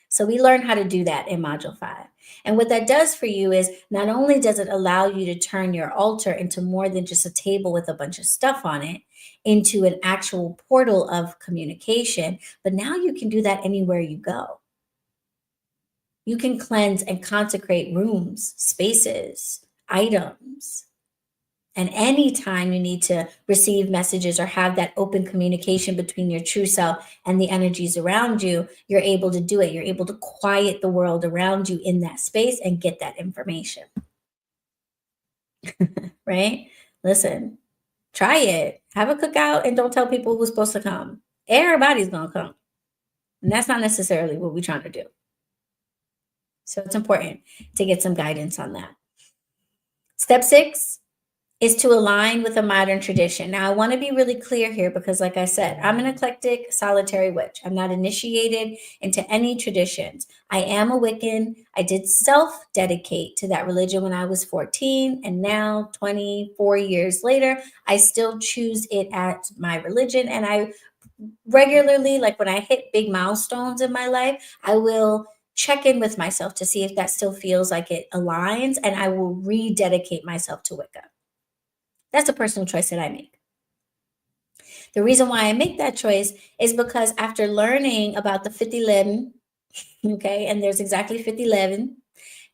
So we learn how to do that in Module 5. And what that does for you is not only does it allow you to turn your altar into more than just a table with a bunch of stuff on it, into an actual portal of communication, but now you can do that anywhere you go. You can cleanse and consecrate rooms, spaces, items. And anytime you need to receive messages or have that open communication between your true self and the energies around you, you're able to do it. You're able to quiet the world around you in that space and get that information. Right? Listen, try it. Have a cookout and don't tell people who's supposed to come. Everybody's going to come. And that's not necessarily what we're trying to do. So it's important to get some guidance on that. Step 6 is to align with a modern tradition. Now, I want to be really clear here because, like I said, I'm an eclectic solitary witch. I'm not initiated into any traditions. I am a Wiccan. I did self-dedicate to that religion when I was 14, and now 24 years later, I still choose it as my religion. And I regularly, like when I hit big milestones in my life, I will check in with myself to see if that still feels like it aligns, and I will rededicate myself to Wicca. That's a personal choice that I make. The reason why I make that choice is because after learning about the 5011, okay, and there's exactly 5011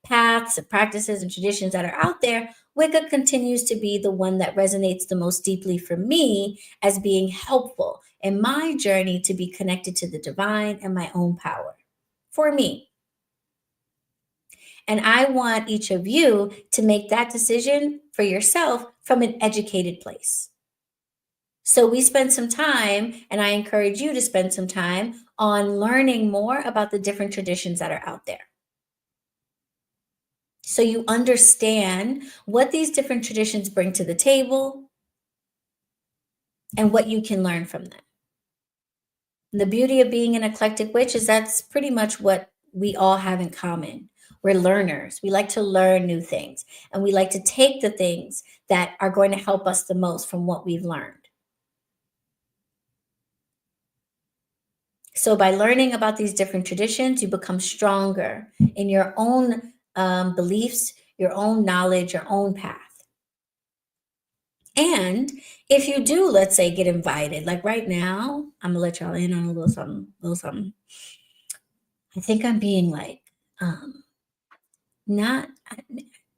paths and practices and traditions that are out there, Wicca continues to be the one that resonates the most deeply for me as being helpful in my journey to be connected to the divine and my own power for me. And I want each of you to make that decision for yourself from an educated place. So we spend some time, and I encourage you to spend some time on learning more about the different traditions that are out there. So you understand what these different traditions bring to the table and what you can learn from them. And the beauty of being an eclectic witch is that's pretty much what we all have in common. We're learners. We like to learn new things, and we like to take the things that are going to help us the most from what we've learned. So by learning about these different traditions, you become stronger in your own beliefs, your own knowledge, your own path. And if you do, let's say, get invited, like right now, I'm gonna let y'all in on a little something. I think I'm being like not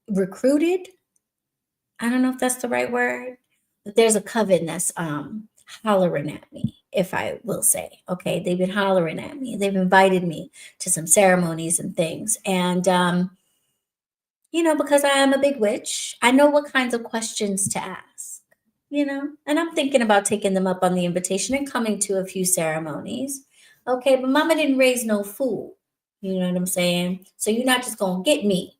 recruited. I don't know if that's the right word, but there's a coven that's hollering at me, if I will say. Okay, they've been hollering at me. They've invited me to some ceremonies and things. And because I am a big witch, I know what kinds of questions to ask, and I'm thinking about taking them up on the invitation and coming to a few ceremonies. Okay, but mama didn't raise no fool. You know what I'm saying? So you're not just gonna get me.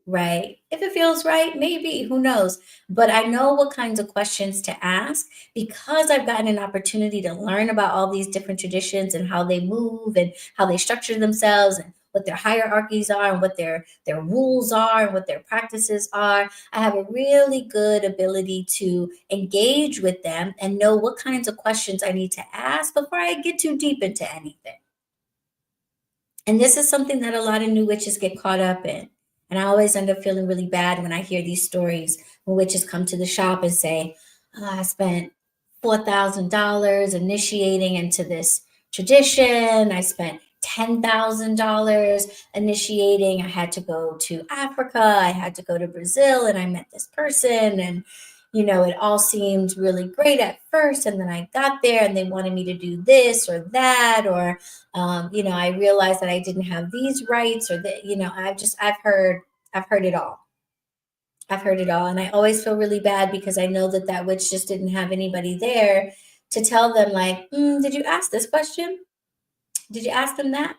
Right. If it feels right, maybe, who knows? But I know what kinds of questions to ask because I've gotten an opportunity to learn about all these different traditions and how they move and how they structure themselves and what their hierarchies are and what their rules are and what their practices are. I have a really good ability to engage with them and know what kinds of questions I need to ask before I get too deep into anything. And this is something that a lot of new witches get caught up in. And I always end up feeling really bad when I hear these stories when witches come to the shop and say, I spent $4,000 initiating into this tradition. I spent $10,000 initiating. I had to go to Africa. I had to go to Brazil, and I met this person. And, it all seemed really great at first. And then I got there and they wanted me to do this or that, or I realized that I didn't have these rights or that, I've heard it all. I've heard it all. And I always feel really bad because I know that witch just didn't have anybody there to tell them like, did you ask this question? Did you ask them that?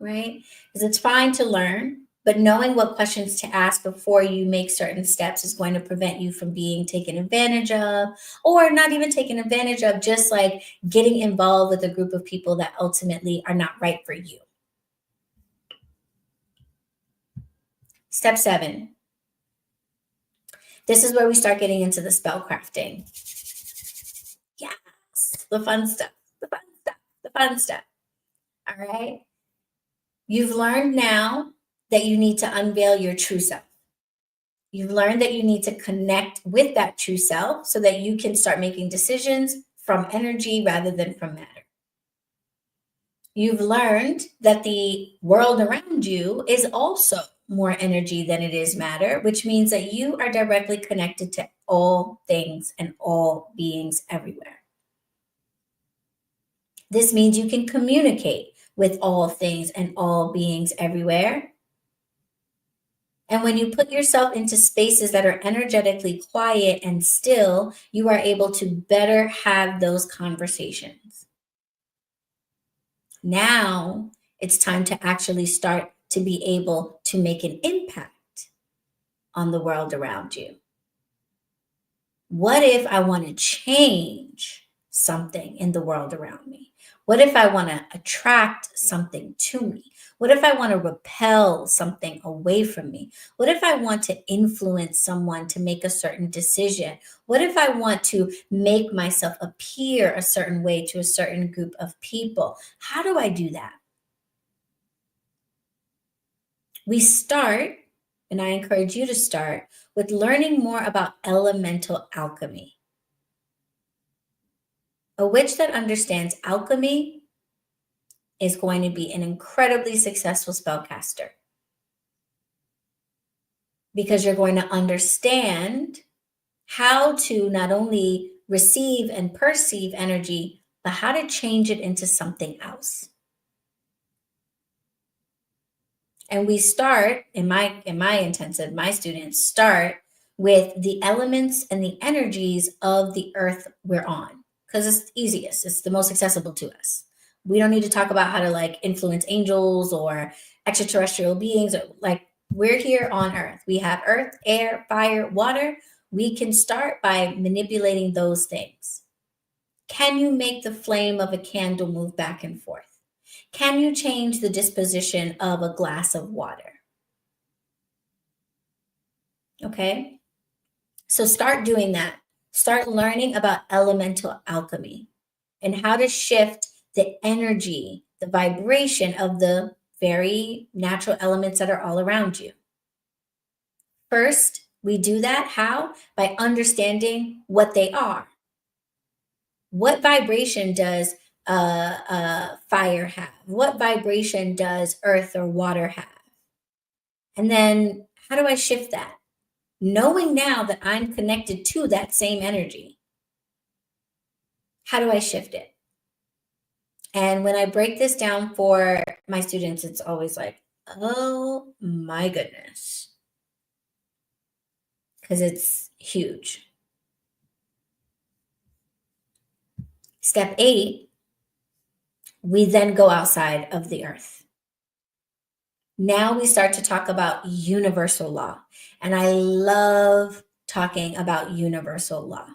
Right? Because it's fine to learn, but knowing what questions to ask before you make certain steps is going to prevent you from being taken advantage of, or not even taken advantage of, just like getting involved with a group of people that ultimately are not right for you. Step 7. This is where we start getting into the spell crafting. Yes, the fun stuff, the fun stuff, the fun stuff. All right. You've learned now that you need to unveil your true self. You've learned that you need to connect with that true self so that you can start making decisions from energy rather than from matter. You've learned that the world around you is also more energy than it is matter, which means that you are directly connected to all things and all beings everywhere. This means you can communicate with all things and all beings everywhere. And when you put yourself into spaces that are energetically quiet and still, you are able to better have those conversations. Now it's time to actually start to be able to make an impact on the world around you. What if I want to change something in the world around me? What if I want to attract something to me? What if I want to repel something away from me? What if I want to influence someone to make a certain decision? What if I want to make myself appear a certain way to a certain group of people? How do I do that? We start, and I encourage you to start, with learning more about elemental alchemy. A witch that understands alchemy is going to be an incredibly successful spellcaster because you're going to understand how to not only receive and perceive energy, but how to change it into something else. And we start in my intensive, my students start with the elements and the energies of the earth we're on because it's easiest. It's the most accessible to us. We don't need to talk about how to like influence angels or extraterrestrial beings. Like we're here on earth. We have earth, air, fire, water. We can start by manipulating those things. Can you make the flame of a candle move back and forth? Can you change the disposition of a glass of water? Okay. So start doing that. Start learning about elemental alchemy and how to shift the energy, the vibration of the very natural elements that are all around you. First, we do that how? By understanding what they are. What vibration does fire have? What vibration does earth or water have? And then how do I shift that? Knowing now that I'm connected to that same energy, how do I shift it? And when I break this down for my students, it's always like, oh my goodness, because it's huge. Step 8, we then go outside of the earth. Now we start to talk about universal law. And I love talking about universal law.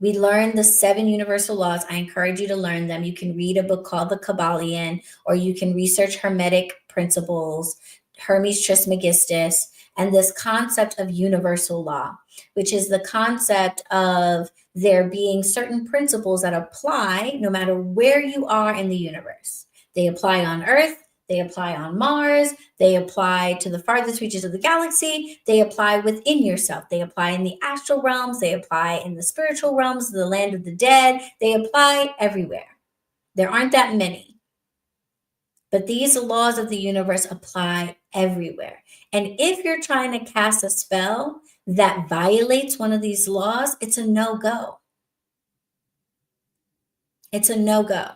We learn the 7 universal laws. I encourage you to learn them. You can read a book called The Kabbalion, or you can research Hermetic principles, Hermes Trismegistus, and this concept of universal law, which is the concept of there being certain principles that apply no matter where you are in the universe. They apply on Earth. They apply on Mars. They apply to the farthest reaches of the galaxy. They apply within yourself. They apply in the astral realms. They apply in the spiritual realms, the land of the dead. They apply everywhere. There aren't that many. But these laws of the universe apply everywhere. And if you're trying to cast a spell that violates one of these laws, it's a no-go. It's a no-go.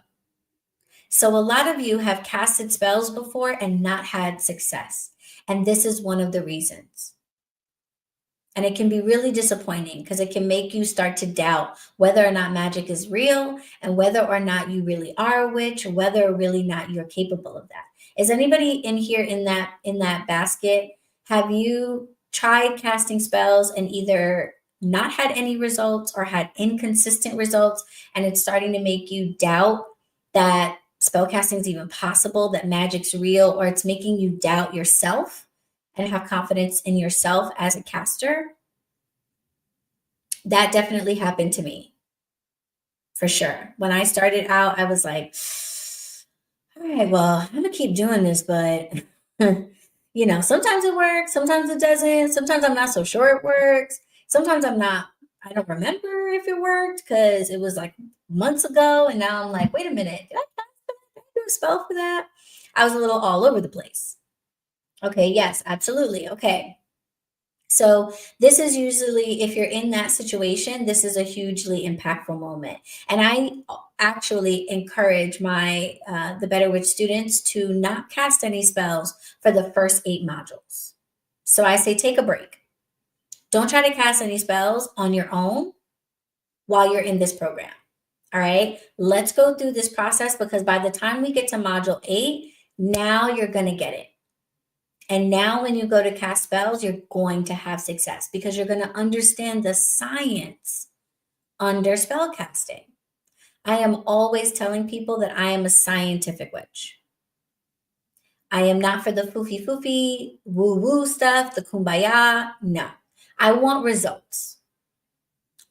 So a lot of you have casted spells before and not had success. And this is one of the reasons. And it can be really disappointing because it can make you start to doubt whether or not magic is real and whether or not you really are a witch or whether or really not you're capable of that. Is anybody in here in that basket? Have you tried casting spells and either not had any results or had inconsistent results, and it's starting to make you doubt that spellcasting is even possible, that magic's real, or it's making you doubt yourself and have confidence in yourself as a caster? That definitely happened to me, for sure. When I started out, I was like, all right, well, I'm gonna keep doing this, but sometimes it works, sometimes it doesn't, sometimes I'm not so sure it works, sometimes I don't remember if it worked because it was like months ago, and now I'm like, wait a minute, did I do a spell for that? I was a little all over the place. Okay, yes, absolutely. Okay. So this is usually, if you're in that situation, this is a hugely impactful moment. And I actually encourage the Better Witch students to not cast any spells for the first 8 modules. So I say take a break. Don't try to cast any spells on your own while you're in this program. All right, let's go through this process, because by the time we get to module 8, now you're going to get it. And now when you go to cast spells, you're going to have success because you're going to understand the science under spell casting. I am always telling people that I am a scientific witch. I am not for the foofy, woo-woo stuff, the kumbaya. No, I want results.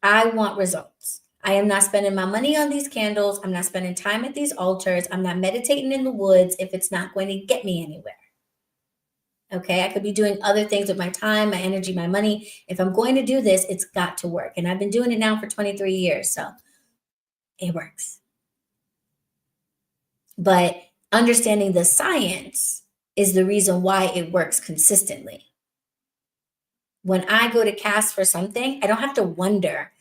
I want results. I am not spending my money on these candles. I'm not spending time at these altars. I'm not meditating in the woods if it's not going to get me anywhere. Okay, I could be doing other things with my time, my energy, my money. If I'm going to do this, it's got to work. And I've been doing it now for 23 years, so it works. But understanding the science is the reason why it works consistently. When I go to cast for something, I don't have to wonder,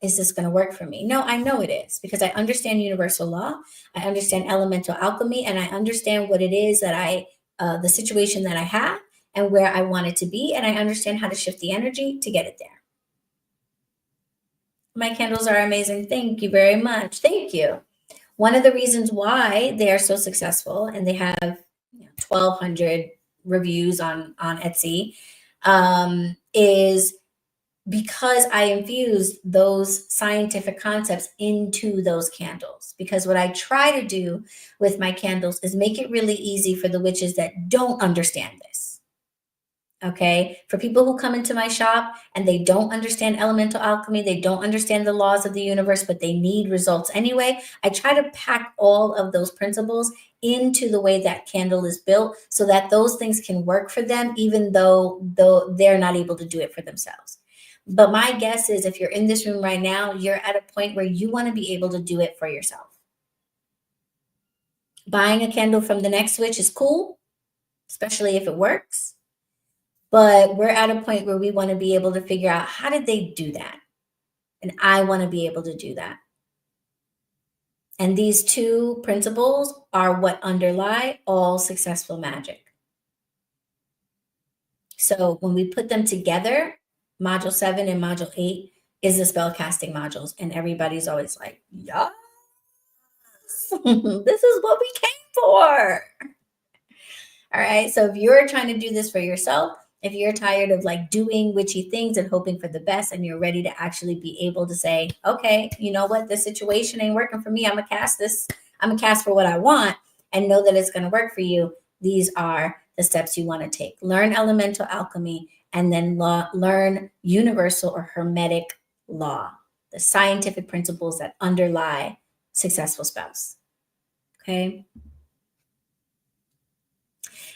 is this going to work for me? No, I know it is, because I understand universal law. I understand elemental alchemy, and I understand what it is that the situation that I have and where I want it to be. And I understand how to shift the energy to get it there. My candles are amazing. Thank you very much. Thank you. One of the reasons why they are so successful, and they have 1,200 reviews on Etsy, is because I infuse those scientific concepts into those candles. Because what I try to do with my candles is make it really easy for the witches that don't understand this. Okay, for people who come into my shop and they don't understand elemental alchemy, they don't understand the laws of the universe, but they need results anyway, I try to pack all of those principles into the way that candle is built so that those things can work for them, even though they're not able to do it for themselves. But my guess is, if you're in this room right now, you're at a point where you want to be able to do it for yourself. Buying a candle from the next witch is cool, especially if it works. But we're at a point where we want to be able to figure out, how did they do that? And I want to be able to do that. And these two principles are what underlie all successful magic. So when we put them together, module 7 and module 8 is the spell casting modules. And everybody's always like, yes, this is what we came for. All right. So if you're trying to do this for yourself, if you're tired of like doing witchy things and hoping for the best, and you're ready to actually be able to say, okay, you know what, this situation ain't working for me, I'm gonna cast this, I'm gonna cast for what I want, and know that it's gonna work for you, these are the steps you want to take. Learn elemental alchemy, and then learn universal or hermetic law, the scientific principles that underlie successful spells. Okay.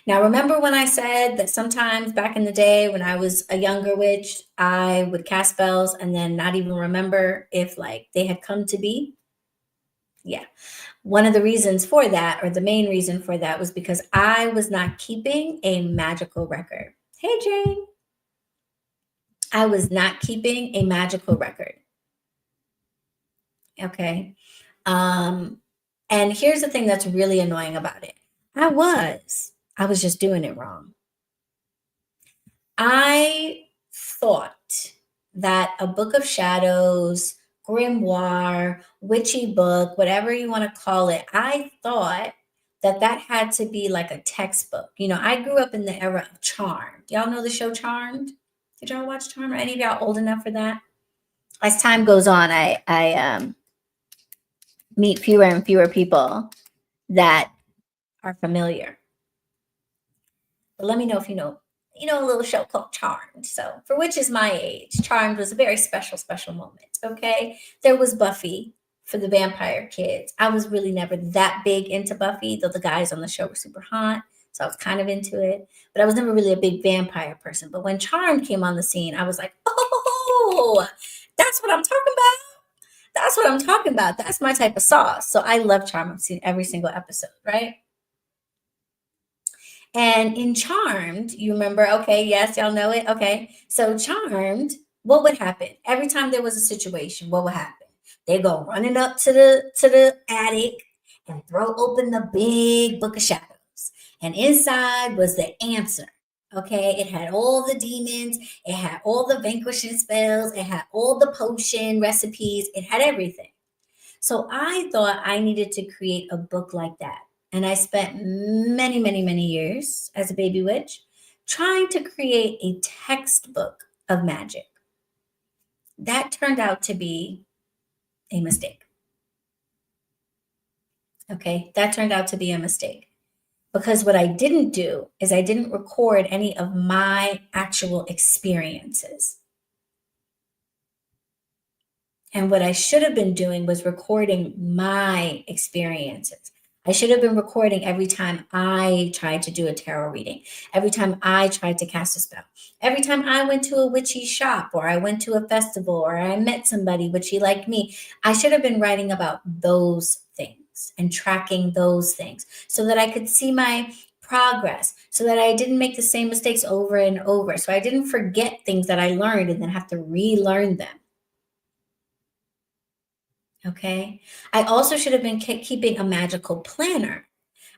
Now, remember when I said that sometimes back in the day when I was a younger witch, I would cast spells and then not even remember if like they had come to be? Yeah. One of the reasons for that, or the main reason for that, was because I was not keeping a magical record. Hey, Jane. I was not keeping a magical record. Okay. And here's the thing that's really annoying about it. I was just doing it wrong. I thought that a book of shadows, grimoire, witchy book, whatever you want to call it, I thought that had to be like a textbook. I grew up in the era of Charmed. Y'all know the show Charmed? Did y'all watch Charmed? Are any of y'all old enough for that? As time goes on, I meet fewer and fewer people that are familiar. But let me know if you know a little show called Charmed. So for which is my age, Charmed was a very special, special moment. Okay. There was Buffy for the vampire kids. I was really never that big into Buffy, though the guys on the show were super hot. So I was kind of into it, but I was never really a big vampire person. But when Charmed came on the scene, I was like, oh, that's what I'm talking about. That's what I'm talking about. That's my type of sauce. So I love Charmed. I've seen every single episode, right? And in Charmed, you remember, okay, yes, y'all know it. Okay. So Charmed, what would happen? Every time there was a situation, what would happen? They go running up to the attic and throw open the big book of shadows. And inside was the answer. Okay, it had all the demons, it had all the vanquishing spells, it had all the potion recipes, it had everything. So I thought I needed to create a book like that. And I spent many, many, many years as a baby witch trying to create a textbook of magic. That turned out to be a mistake. Okay, that turned out to be a mistake. Because what I didn't do is I didn't record any of my actual experiences. And what I should have been doing was recording my experiences. I should have been recording every time I tried to do a tarot reading, every time I tried to cast a spell, every time I went to a witchy shop or I went to a festival or I met somebody witchy like me. I should have been writing about those things and tracking those things so that I could see my progress, so that I didn't make the same mistakes over and over, so I didn't forget things that I learned and then have to relearn them. Okay. I also should have been keeping a magical planner.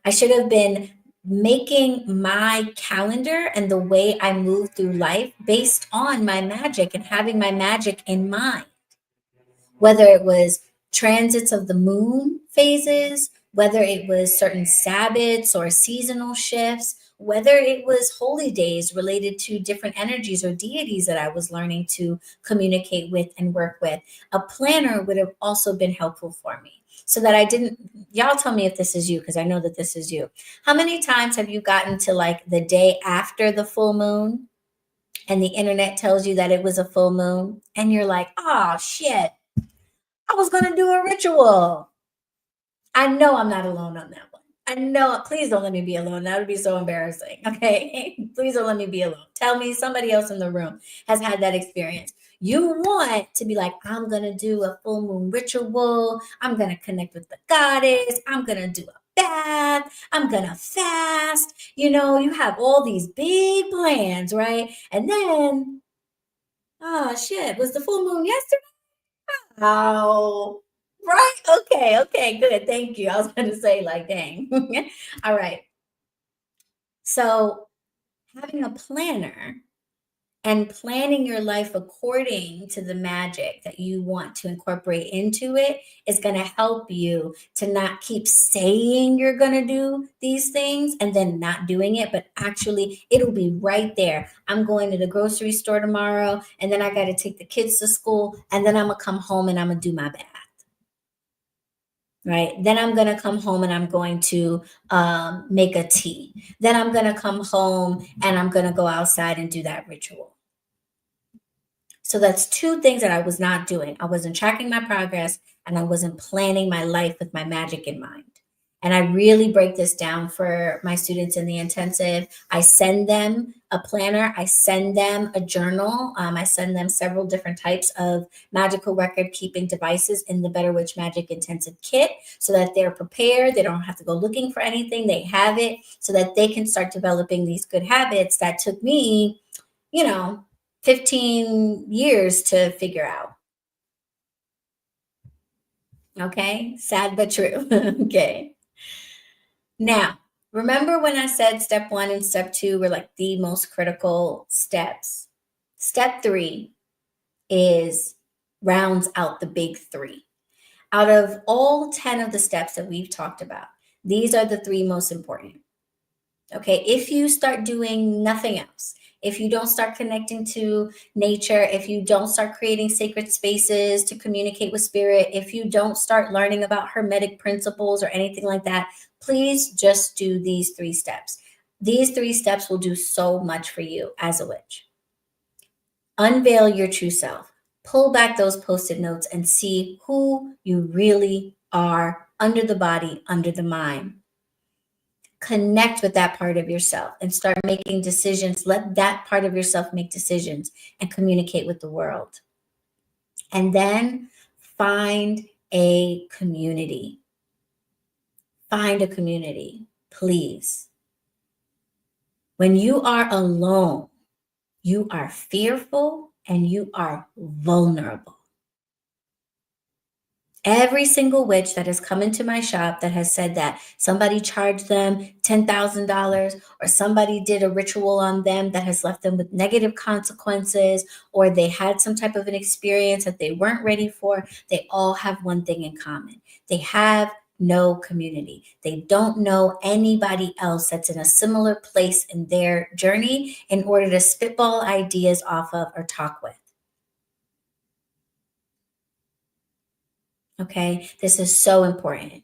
I should have been making my calendar and the way I move through life based on my magic and having my magic in mind, whether it was transits of the moon phases, whether it was certain Sabbats or seasonal shifts, whether it was holy days related to different energies or deities that I was learning to communicate with and work with. A planner would have also been helpful for me so that I didn't. Y'all tell me if this is you, because I know that this is you. How many times have you gotten to like the day after the full moon and the internet tells you that it was a full moon and you're like, oh shit, I was going to do a ritual. I know I'm not alone on that one. I know. Please don't let me be alone. That would be so embarrassing. Okay. Please don't let me be alone. Tell me somebody else in the room has had that experience. You want to be like, I'm going to do a full moon ritual. I'm going to connect with the goddess. I'm going to do a bath. I'm going to fast. You have all these big plans, right? And then, oh shit, was the full moon yesterday? Oh, right. Okay. Okay. Good. Thank you. I was going to say, like, dang. All right. So, having a planner and planning your life according to the magic that you want to incorporate into it is going to help you to not keep saying you're going to do these things and then not doing it, but actually it'll be right there. I'm going to the grocery store tomorrow, and then I got to take the kids to school, and then I'm going to come home and I'm going to do my bath. Right. Then I'm going to come home and I'm going to make a tea. Then I'm going to come home and I'm going to go outside and do that ritual. So that's two things that I was not doing. I wasn't tracking my progress and I wasn't planning my life with my magic in mind. And I really break this down for my students in the intensive. I send them a planner. I send them a journal. I send them several different types of magical record keeping devices in the BetterWitch Magic Intensive Kit so that they're prepared. They don't have to go looking for anything. They have it so that they can start developing these good habits that took me, 15 years to figure out. Okay. Sad but true. Okay. Now, remember when I said step 1 and step 2 were like the most critical steps? Step 3 is rounds out the big 3. Out of all 10 of the steps that we've talked about, these are the 3 most important. Okay, if you start doing nothing else, if you don't start connecting to nature, if you don't start creating sacred spaces to communicate with spirit, if you don't start learning about hermetic principles or anything like that, please just do these 3 steps. These 3 steps will do so much for you as a witch. Unveil your true self. Pull back those post-it notes and see who you really are under the body, under the mind. Connect with that part of yourself and start making decisions. Let that part of yourself make decisions and communicate with the world. And then find a community. Find a community, please. When you are alone, you are fearful and you are vulnerable. Every single witch that has come into my shop that has said that somebody charged them $10,000 or somebody did a ritual on them that has left them with negative consequences, or they had some type of an experience that they weren't ready for, they all have one thing in common. They have no community. They don't know anybody else that's in a similar place in their journey in order to spitball ideas off of or talk with. Okay, this is so important.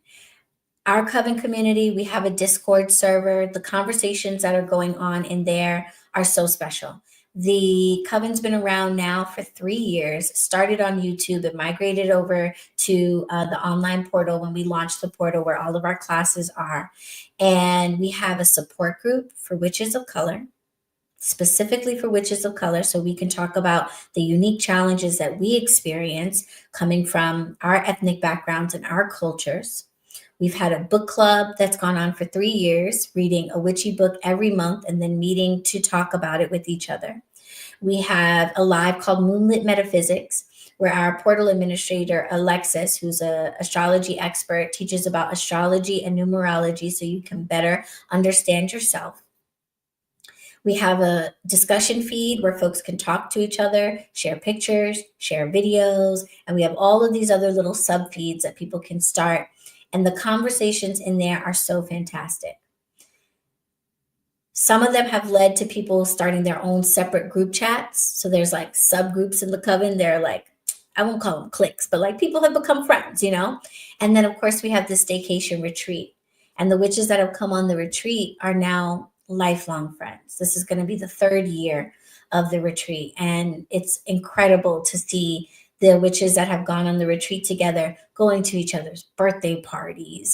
Our Coven community, we have a Discord server. The conversations that are going on in there are so special. The Coven's been around now for 3 years, started on YouTube and migrated over to the online portal when we launched the portal where all of our classes are. And we have a support group for witches of color, specifically for witches of color, so we can talk about the unique challenges that we experience coming from our ethnic backgrounds and our cultures. We've had a book club that's gone on for 3 years, reading a witchy book every month and then meeting to talk about it with each other. We have a live called Moonlit Metaphysics, where our portal administrator, Alexis, who's an astrology expert, teaches about astrology and numerology so you can better understand yourself. We have a discussion feed where folks can talk to each other, share pictures, share videos, and we have all of these other little sub feeds that people can start. And the conversations in there are so fantastic. Some of them have led to people starting their own separate group chats. So there's like subgroups in the Coven. They're like, I won't call them cliques, but like people have become friends, you know? And then of course we have the staycation retreat. And the witches that have come on the retreat are now lifelong friends. This is going to be the 3rd year of the retreat. And it's incredible to see the witches that have gone on the retreat together going to each other's birthday parties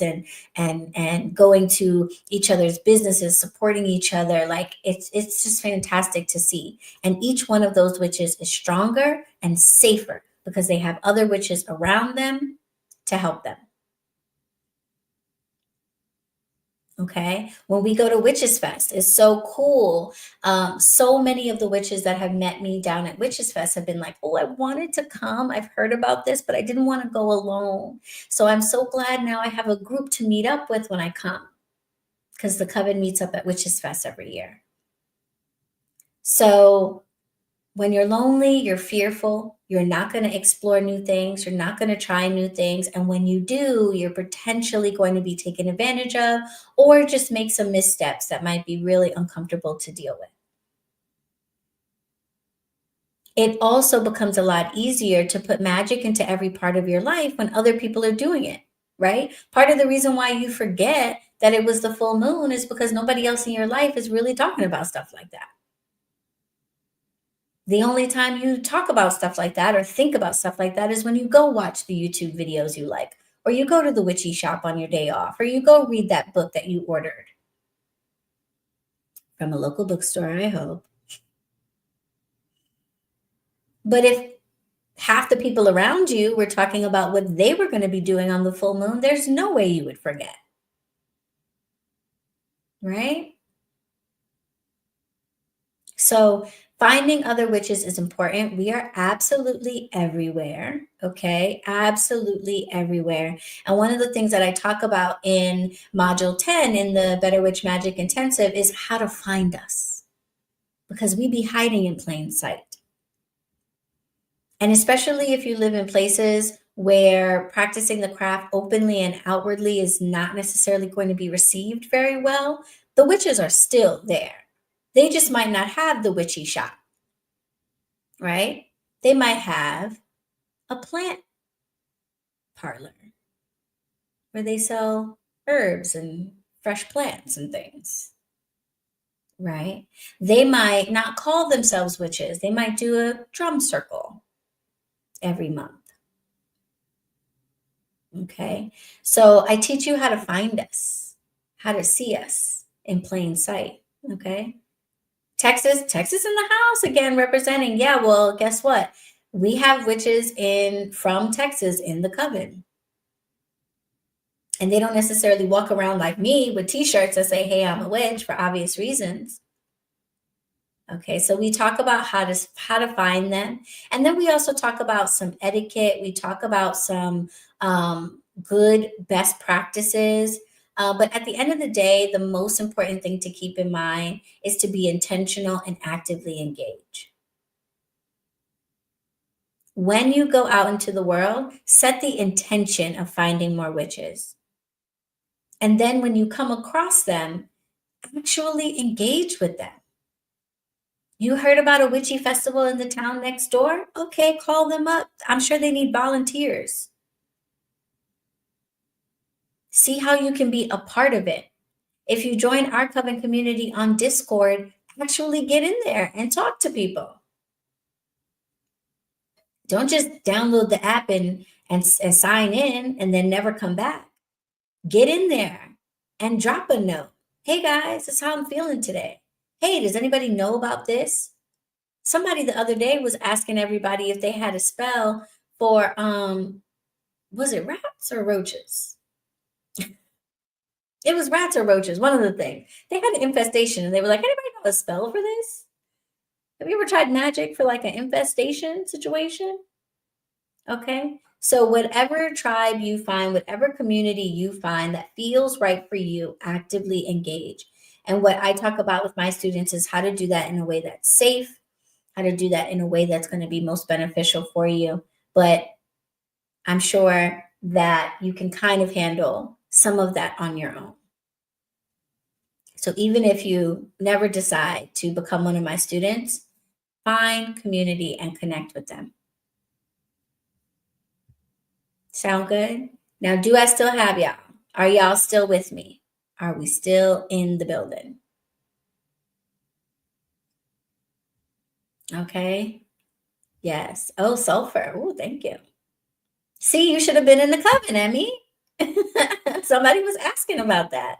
and going to each other's businesses, supporting each other. Like it's just fantastic to see. And each one of those witches is stronger and safer because they have other witches around them to help them. Okay, when we go to Witches Fest, it's so cool. So many of the witches that have met me down at Witches Fest have been like, oh, I wanted to come. I've heard about this, but I didn't want to go alone. So I'm so glad now I have a group to meet up with when I come, because the Coven meets up at Witches Fest every year. So when you're lonely, you're fearful, you're not going to explore new things, you're not going to try new things. And when you do, you're potentially going to be taken advantage of or just make some missteps that might be really uncomfortable to deal with. It also becomes a lot easier to put magic into every part of your life when other people are doing it, right? Part of the reason why you forget that it was the full moon is because nobody else in your life is really talking about stuff like that. The only time you talk about stuff like that or think about stuff like that is when you go watch the YouTube videos you like, or you go to the witchy shop on your day off, or you go read that book that you ordered from a local bookstore, I hope. But if half the people around you were talking about what they were going to be doing on the full moon, there's no way you would forget, right? So finding other witches is important. We are absolutely everywhere. Okay. Absolutely everywhere. And one of the things that I talk about in module 10 in the Better Witch Magic Intensive is how to find us, because we be hiding in plain sight. And especially if you live in places where practicing the craft openly and outwardly is not necessarily going to be received very well, the witches are still there. They just might not have the witchy shop, right? They might have a plant parlor where they sell herbs and fresh plants and things. right? They might not call themselves witches. They might do a drum circle every month. Okay. So I teach you how to find us, how to see us in plain sight. Okay. Texas in the house again, representing. Yeah. Well, guess what? We have witches from Texas in the coven. And they don't necessarily walk around like me with t-shirts that say, hey, I'm a witch, for obvious reasons. Okay, so we talk about how to find them, and then we also talk about some etiquette. We talk about some good best practices. But at the end of the day, the most important thing to keep in mind is to be intentional and actively engage. When you go out into the world, set the intention of finding more witches. And then when you come across them, actually engage with them. You heard about a witchy festival in the town next door? Okay, call them up. I'm sure they need volunteers. See how you can be a part of it. If you join our coven community on Discord, actually get in there and talk to people. Don't just download the app and sign in and then never come back. Get in there and drop a note. Hey guys, this is how I'm feeling today. Hey, does anybody know about this? Somebody the other day was asking everybody if they had a spell for was it rats or roaches? It was rats or roaches, one of the things. They had an infestation and they were like, anybody have a spell for this? Have you ever tried magic for like an infestation situation? Okay. So whatever tribe you find, whatever community you find that feels right for you, actively engage. And what I talk about with my students is how to do that in a way that's safe, how to do that in a way that's going to be most beneficial for you. But I'm sure that you can kind of handle some of that on your own. So even if you never decide to become one of my students, find community and connect with them. Sound good? Now, do I still have y'all? Are y'all still with me? Are we still in the building? Okay. Yes. Oh, sulfur. Oh, thank you. See, you should have been in the coven, Emmy. Somebody was asking about that.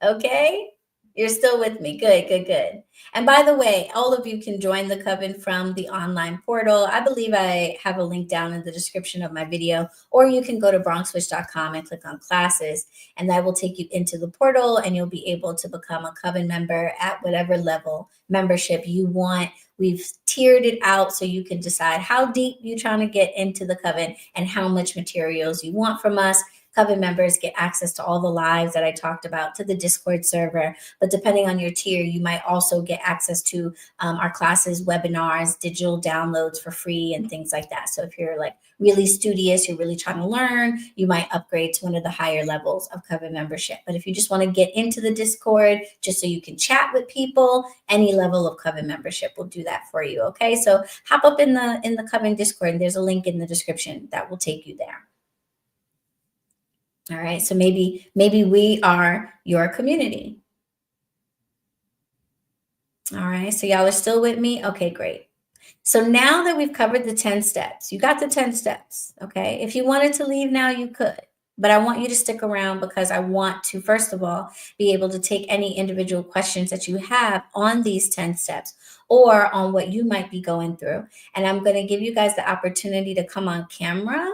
Okay. You're still with me. Good, good, good. And by the way, all of you can join the coven from the online portal. I believe I have a link down in the description of my video, or you can go to BronxWitch.com and click on classes, and that will take you into the portal, and you'll be able to become a coven member at whatever level membership you want. We've tiered it out so you can decide how deep you're trying to get into the coven and how much materials you want from us. Coven members get access to all the lives that I talked about, to the Discord server. But depending on your tier, you might also get access to our classes, webinars, digital downloads for free, and things like that. So if you're like really studious, you're really trying to learn, you might upgrade to one of the higher levels of coven membership. But if you just want to get into the Discord just so you can chat with people, any level of coven membership will do that for you. Okay, so hop up in the coven Discord, and there's a link in the description that will take you there. All right, so maybe we are your community. All right, so y'all are still with me? Okay, great. So now that we've covered the 10 steps, you got the 10 steps, okay? If you wanted to leave now, you could. But I want you to stick around because I want to, first of all, be able to take any individual questions that you have on these 10 steps or on what you might be going through. And I'm going to give you guys the opportunity to come on camera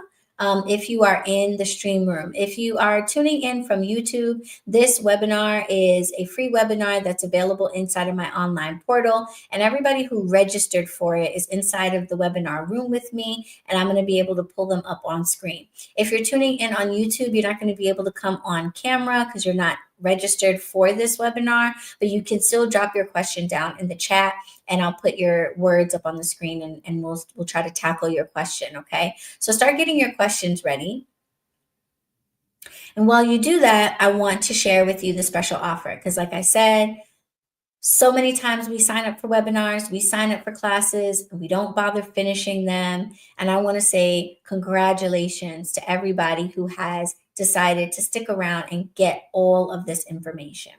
if you are in the stream room. If you are tuning in from YouTube, this webinar is a free webinar that's available inside of my online portal. And everybody who registered for it is inside of the webinar room with me, and I'm going to be able to pull them up on screen. If you're tuning in on YouTube, you're not going to be able to come on camera because you're not registered for this webinar, but you can still drop your question down in the chat, and I'll put your words up on the screen, and we'll try to tackle your question, okay? So start getting your questions ready. And while you do that, I want to share with you the special offer because like I said, so many times we sign up for webinars, we sign up for classes, and we don't bother finishing them. And I want to say congratulations to everybody who has decided to stick around and get all of this information.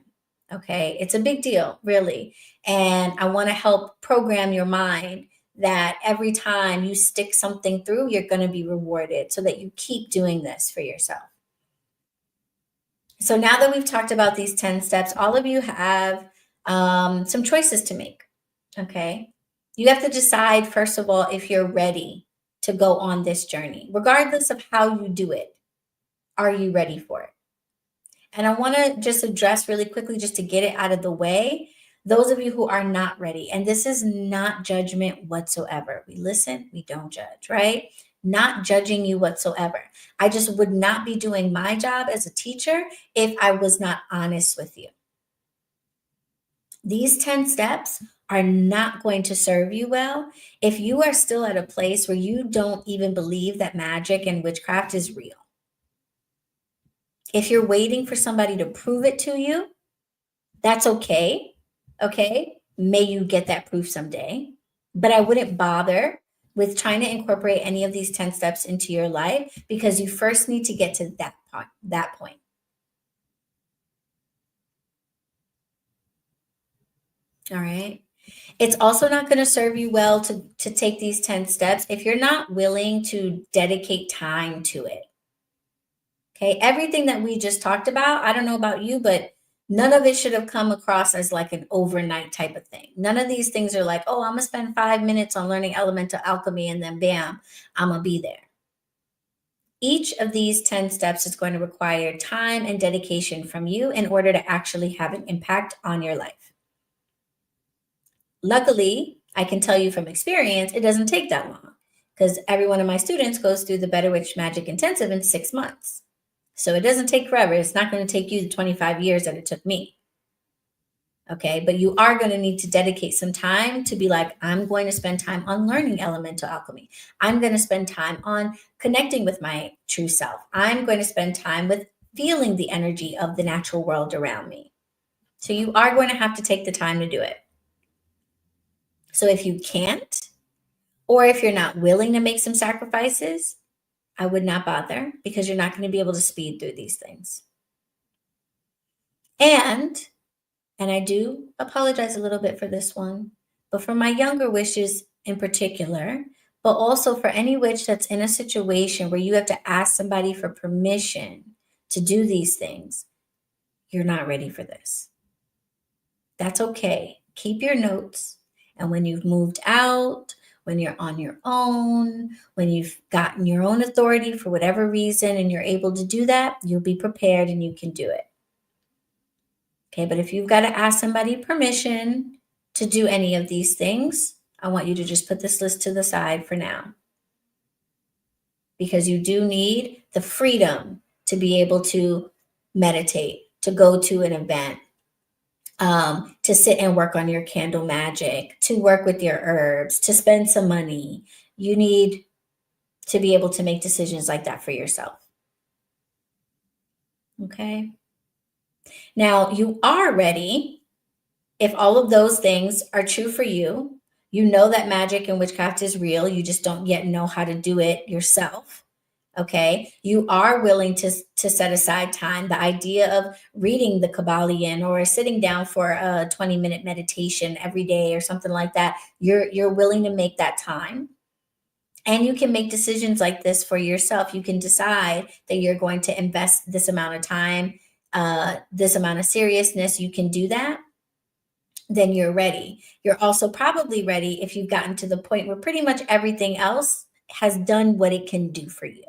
Okay. It's a big deal, really. And I want to help program your mind that every time you stick something through, you're going to be rewarded so that you keep doing this for yourself. So now that we've talked about these 10 steps, all of you have some choices to make. Okay. You have to decide, first of all, if you're ready to go on this journey, regardless of how you do it. Are you ready for it? And I want to just address really quickly, just to get it out of the way, those of you who are not ready. And this is not judgment whatsoever. We listen, we don't judge, right? Not judging you whatsoever. I just would not be doing my job as a teacher if I was not honest with you. These 10 steps are not going to serve you well if you are still at a place where you don't even believe that magic and witchcraft is real. If you're waiting for somebody to prove it to you, that's okay. Okay. May you get that proof someday. But I wouldn't bother with trying to incorporate any of these 10 steps into your life, because you first need to get to that point. All right. It's also not going to serve you well to take these 10 steps if you're not willing to dedicate time to it. Okay. Everything that we just talked about, I don't know about you, but none of it should have come across as like an overnight type of thing. None of these things are like, oh, I'm going to spend 5 minutes on learning elemental alchemy and then bam, I'm going to be there. Each of these 10 steps is going to require time and dedication from you in order to actually have an impact on your life. Luckily, I can tell you from experience, it doesn't take that long, because every one of my students goes through the BetterWitch Magic Intensive in 6 months. So it doesn't take forever. It's not going to take you the 25 years that it took me. Okay. But you are going to need to dedicate some time to be like, I'm going to spend time on learning elemental alchemy. I'm going to spend time on connecting with my true self. I'm going to spend time with feeling the energy of the natural world around me. So you are going to have to take the time to do it. So if you can't, or if you're not willing to make some sacrifices, I would not bother, because you're not going to be able to speed through these things. And I do apologize a little bit for this one, but for my younger witches in particular, but also for any witch that's in a situation where you have to ask somebody for permission to do these things, you're not ready for this. That's okay. Keep your notes. And when you've moved out, when you're on your own, when you've gotten your own authority for whatever reason and you're able to do that, you'll be prepared and you can do it. Okay, but if you've got to ask somebody permission to do any of these things, I want you to just put this list to the side for now, because you do need the freedom to be able to meditate, to go to an event, to sit and work on your candle magic, to work with your herbs, to spend some money. You need to be able to make decisions like that for yourself. Okay. Now, you are ready if all of those things are true for you. You know that magic and witchcraft is real. You just don't yet know how to do it yourself. Okay. You are willing to set aside time. The idea of reading the Kabbalion or sitting down for a 20-minute meditation every day or something like that. You're willing to make that time. And you can make decisions like this for yourself. You can decide that you're going to invest this amount of time, this amount of seriousness. You can do that. Then you're ready. You're also probably ready if you've gotten to the point where pretty much everything else has done what it can do for you.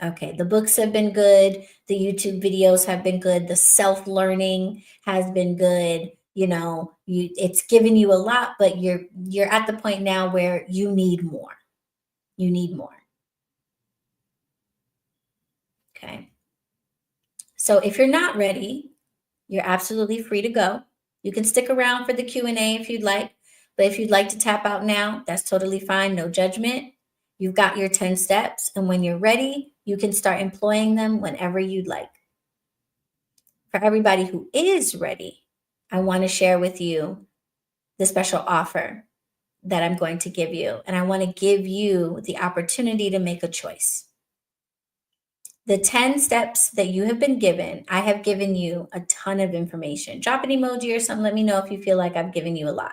Okay, the books have been good. The YouTube videos have been good. The self-learning has been good. You know, it's given you a lot, but you're at the point now where you need more. You need more. Okay. So if you're not ready, you're absolutely free to go. You can stick around for the Q&A if you'd like, but if you'd like to tap out now, that's totally fine. No judgment. You've got your 10 steps, and when you're ready, you can start employing them whenever you'd like. For everybody who is ready, I want to share with you the special offer that I'm going to give you, and I want to give you the opportunity to make a choice. the 10 steps that you have been given, I have given you a ton of information. Drop an emoji or something. Let me know if you feel like I've given you a lot.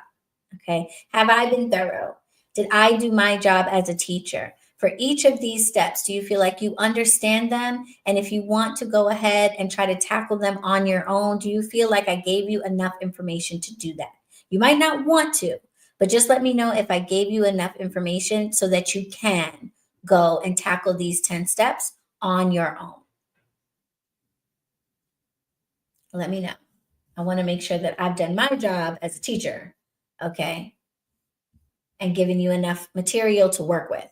Okay. Have I been thorough? Did I do my job as a teacher? For each of these steps, do you feel like you understand them? And if you want to go ahead and try to tackle them on your own, do you feel like I gave you enough information to do that? You might not want to, but just let me know if I gave you enough information so that you can go and tackle these 10 steps on your own. Let me know. I want to make sure that I've done my job as a teacher, okay, and given you enough material to work with.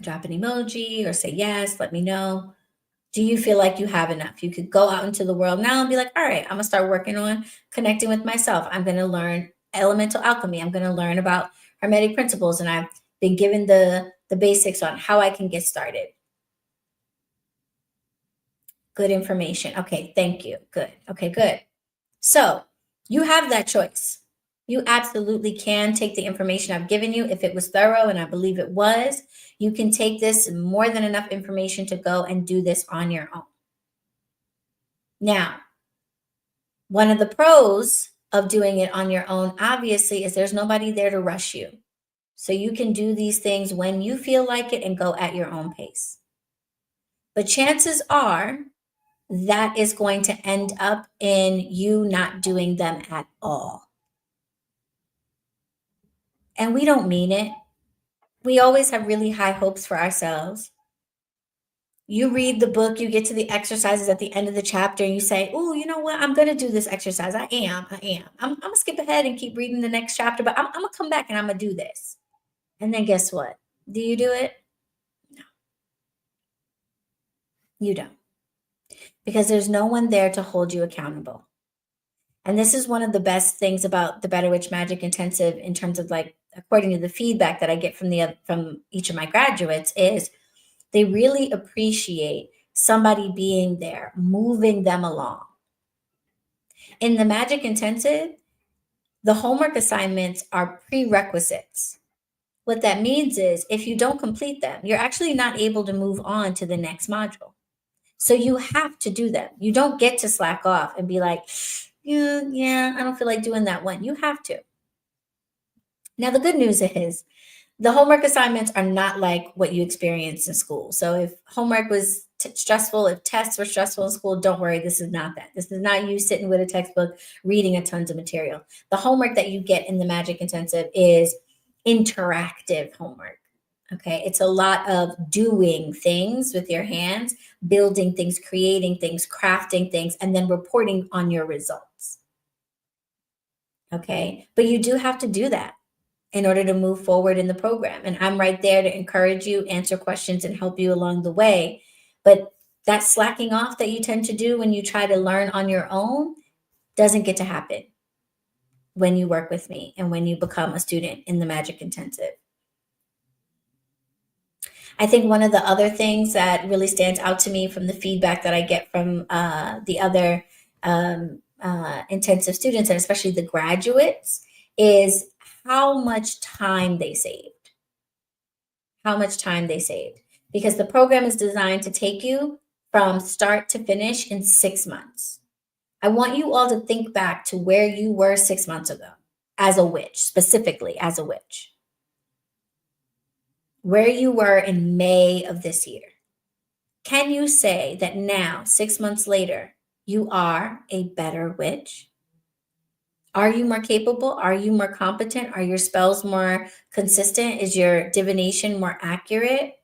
Drop an emoji or say yes, let me know. Do you feel like you have enough? You could go out into the world now and be like, all right, I'm gonna start working on connecting with myself. I'm gonna learn elemental alchemy. I'm gonna learn about hermetic principles, and I've been given the basics on how I can get started. Good information. Okay, thank you. Good. Okay, good. So you have that choice. You absolutely can take the information I've given you. If it was thorough, and I believe it was, you can take this more than enough information to go and do this on your own. Now, one of the pros of doing it on your own, obviously, is there's nobody there to rush you. So you can do these things when you feel like it and go at your own pace. But chances are that is going to end up in you not doing them at all. And we don't mean it. We always have really high hopes for ourselves. You read the book, you get to the exercises at the end of the chapter, and you say, oh, you know what? I'm going to do this exercise. I am. I'm going to skip ahead and keep reading the next chapter, but I'm going to come back and I'm going to do this. And then guess what? Do you do it? No, you don't. Because there's no one there to hold you accountable. And this is one of the best things about the BetterWitch Magic Intensive in terms of, like, according to the feedback that I get from each of my graduates, is they really appreciate somebody being there, moving them along. In the Magic Intensive, the homework assignments are prerequisites. What that means is if you don't complete them, you're actually not able to move on to the next module. So you have to do them. You don't get to slack off and be like, yeah, I don't feel like doing that one. You have to. Now, the good news is the homework assignments are not like what you experienced in school. So if homework was stressful, if tests were stressful in school, don't worry. This is not that. This is not you sitting with a textbook, reading a tons of material. The homework that you get in the Magic Intensive is interactive homework. Okay. It's a lot of doing things with your hands, building things, creating things, crafting things, and then reporting on your results. Okay. But you do have to do that in order to move forward in the program. And I'm right there to encourage you, answer questions, and help you along the way. But that slacking off that you tend to do when you try to learn on your own doesn't get to happen when you work with me and when you become a student in the Magic Intensive. I think one of the other things that really stands out to me from the feedback that I get from the other intensive students, and especially the graduates, is how much time they saved. How much time they saved. Because the program is designed to take you from start to finish in 6 months. I want you all to think back to where you were 6 months ago as a witch, specifically as a witch. Where you were in May of this year. Can you say that now, 6 months later, you are a better witch? Are you more capable? Are you more competent? Are your spells more consistent? Is your divination more accurate?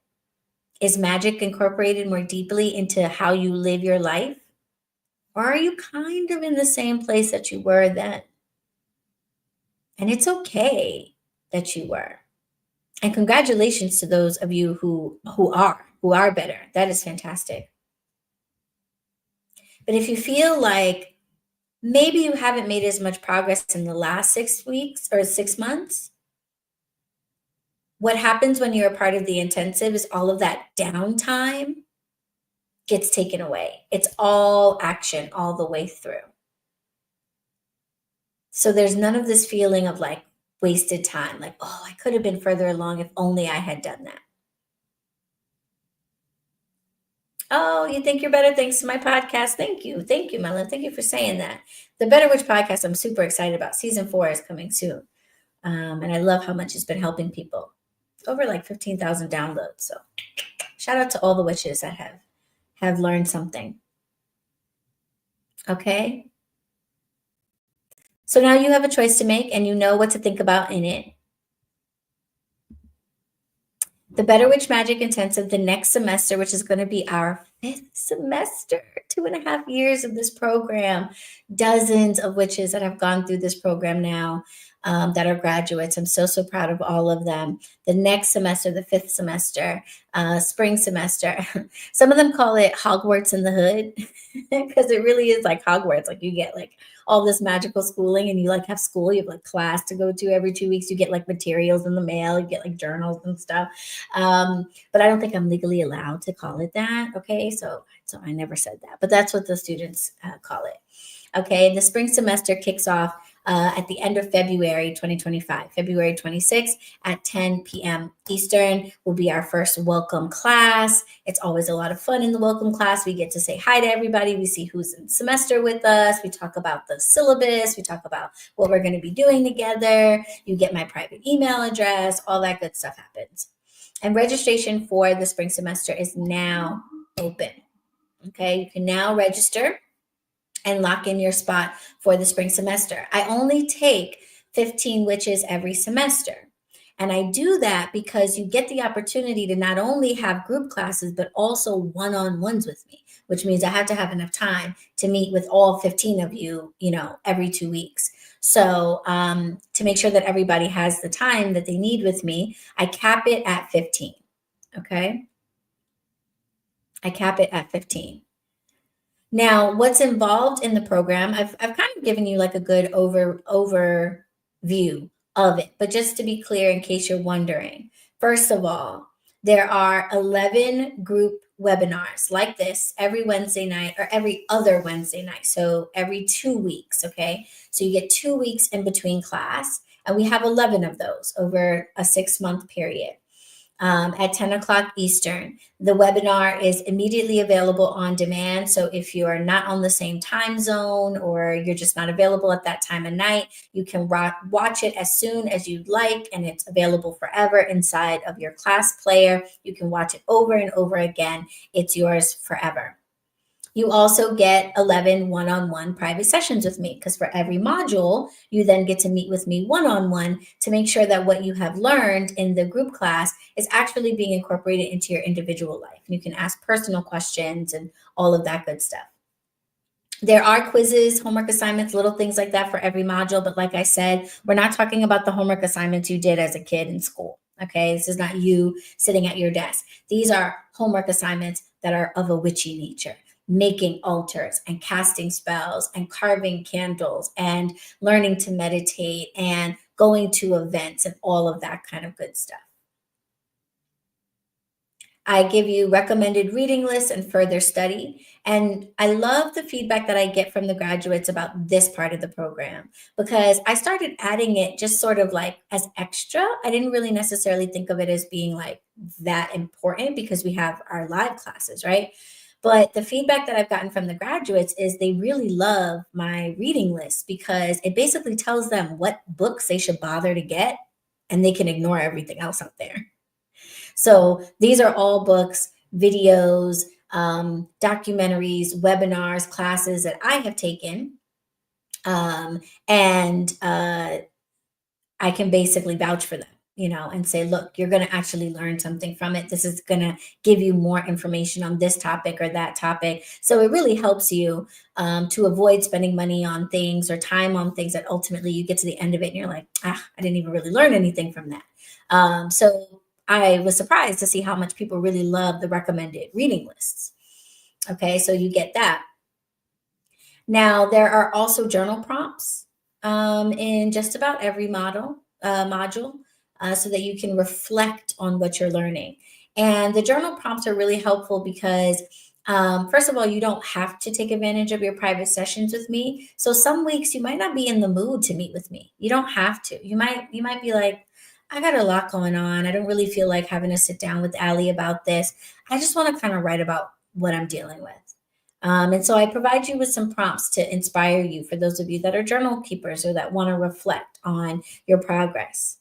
Is magic incorporated more deeply into how you live your life? Or are you kind of in the same place that you were then? And it's okay that you were. And congratulations to those of you who are better. That is fantastic. But if you feel like maybe you haven't made as much progress in the last 6 weeks or 6 months, what happens when you're a part of the intensive is all of that downtime gets taken away. It's all action all the way through. So there's none of this feeling of like, wasted time. Like, oh, I could have been further along if only I had done that. Oh, you think you're better thanks to my podcast. Thank you. Thank you, Melon. Thank you for saying that. The BetterWitch podcast, I'm super excited about. Season 4 is coming soon. And I love how much it's been helping people. Over like 15,000 downloads. So shout out to all the witches that have learned something. Okay. So now you have a choice to make and you know what to think about in it. The BetterWitch Magic Intensive, the next semester, which is going to be our 5th semester, 2.5 years of this program, dozens of witches that have gone through this program now that are graduates. I'm so, so proud of all of them. The next semester, the 5th semester, spring semester, some of them call it Hogwarts in the Hood because it really is like Hogwarts. Like you get like all this magical schooling and you like have school, you have like class to go to every 2 weeks. You get like materials in the mail, you get like journals and stuff. But I don't think I'm legally allowed to call it that. Okay. So I never said that, but that's what the students call it. Okay. The spring semester kicks off at the end of February 2025. February 26th at 10 p.m. Eastern will be our first welcome class. It's always a lot of fun in the welcome class. We get to say hi to everybody. We see who's in semester with us. We talk about the syllabus. We talk about what we're going to be doing together. You get my private email address. All that good stuff happens. And registration for the spring semester is now open. Okay, you can now register and lock in your spot for the spring semester. I only take 15 witches every semester. And I do that because you get the opportunity to not only have group classes, but also one-on-ones with me, which means I have to have enough time to meet with all 15 of you, every 2 weeks. So to make sure that everybody has the time that they need with me, I cap it at 15. Okay. I cap it at 15. Now, what's involved in the program, I've kind of given you like a good overview of it, but just to be clear, in case you're wondering, first of all, there are 11 group webinars like this every Wednesday night or every other Wednesday night. So every 2 weeks, okay? So you get 2 weeks in between class, and we have 11 of those over a 6-month period. At 10 o'clock Eastern. The webinar is immediately available on demand. So if you are not on the same time zone or you're just not available at that time of night, you can watch it as soon as you'd like, and it's available forever inside of your class player. You can watch it over and over again. It's yours forever. You also get 11 one-on-one private sessions with me because for every module, you then get to meet with me one-on-one to make sure that what you have learned in the group class is actually being incorporated into your individual life. You can ask personal questions and all of that good stuff. There are quizzes, homework assignments, little things like that for every module. But like I said, we're not talking about the homework assignments you did as a kid in school. Okay, this is not you sitting at your desk. These are homework assignments that are of a witchy nature. Making altars and casting spells and carving candles and learning to meditate and going to events and all of that kind of good stuff. I give you recommended reading lists and further study. And I love the feedback that I get from the graduates about this part of the program because I started adding it just sort of like as extra. I didn't really necessarily think of it as being like that important because we have our live classes, right? But the feedback that I've gotten from the graduates is they really love my reading list because it basically tells them what books they should bother to get and they can ignore everything else out there. So these are all books, videos, documentaries, webinars, classes that I have taken. And I can basically vouch for them, and say, look, you're going to actually learn something from it. This is going to give you more information on this topic or that topic. So it really helps you to avoid spending money on things or time on things that ultimately you get to the end of it and you're like, I didn't even really learn anything from that. So I was surprised to see how much people really love the recommended reading lists. Okay, so you get that. Now, there are also journal prompts in just about every module so that you can reflect on what you're learning. And the journal prompts are really helpful because First of all, you don't have to take advantage of your private sessions with me. So some weeks you might not be in the mood to meet with me. You don't have to. You might be like, I got a lot going on. I don't really feel like having to sit down with Allie about this. I just want to kind of write about what I'm dealing with. And so I provide you with some prompts to inspire you for those of you that are journal keepers or that want to reflect on your progress.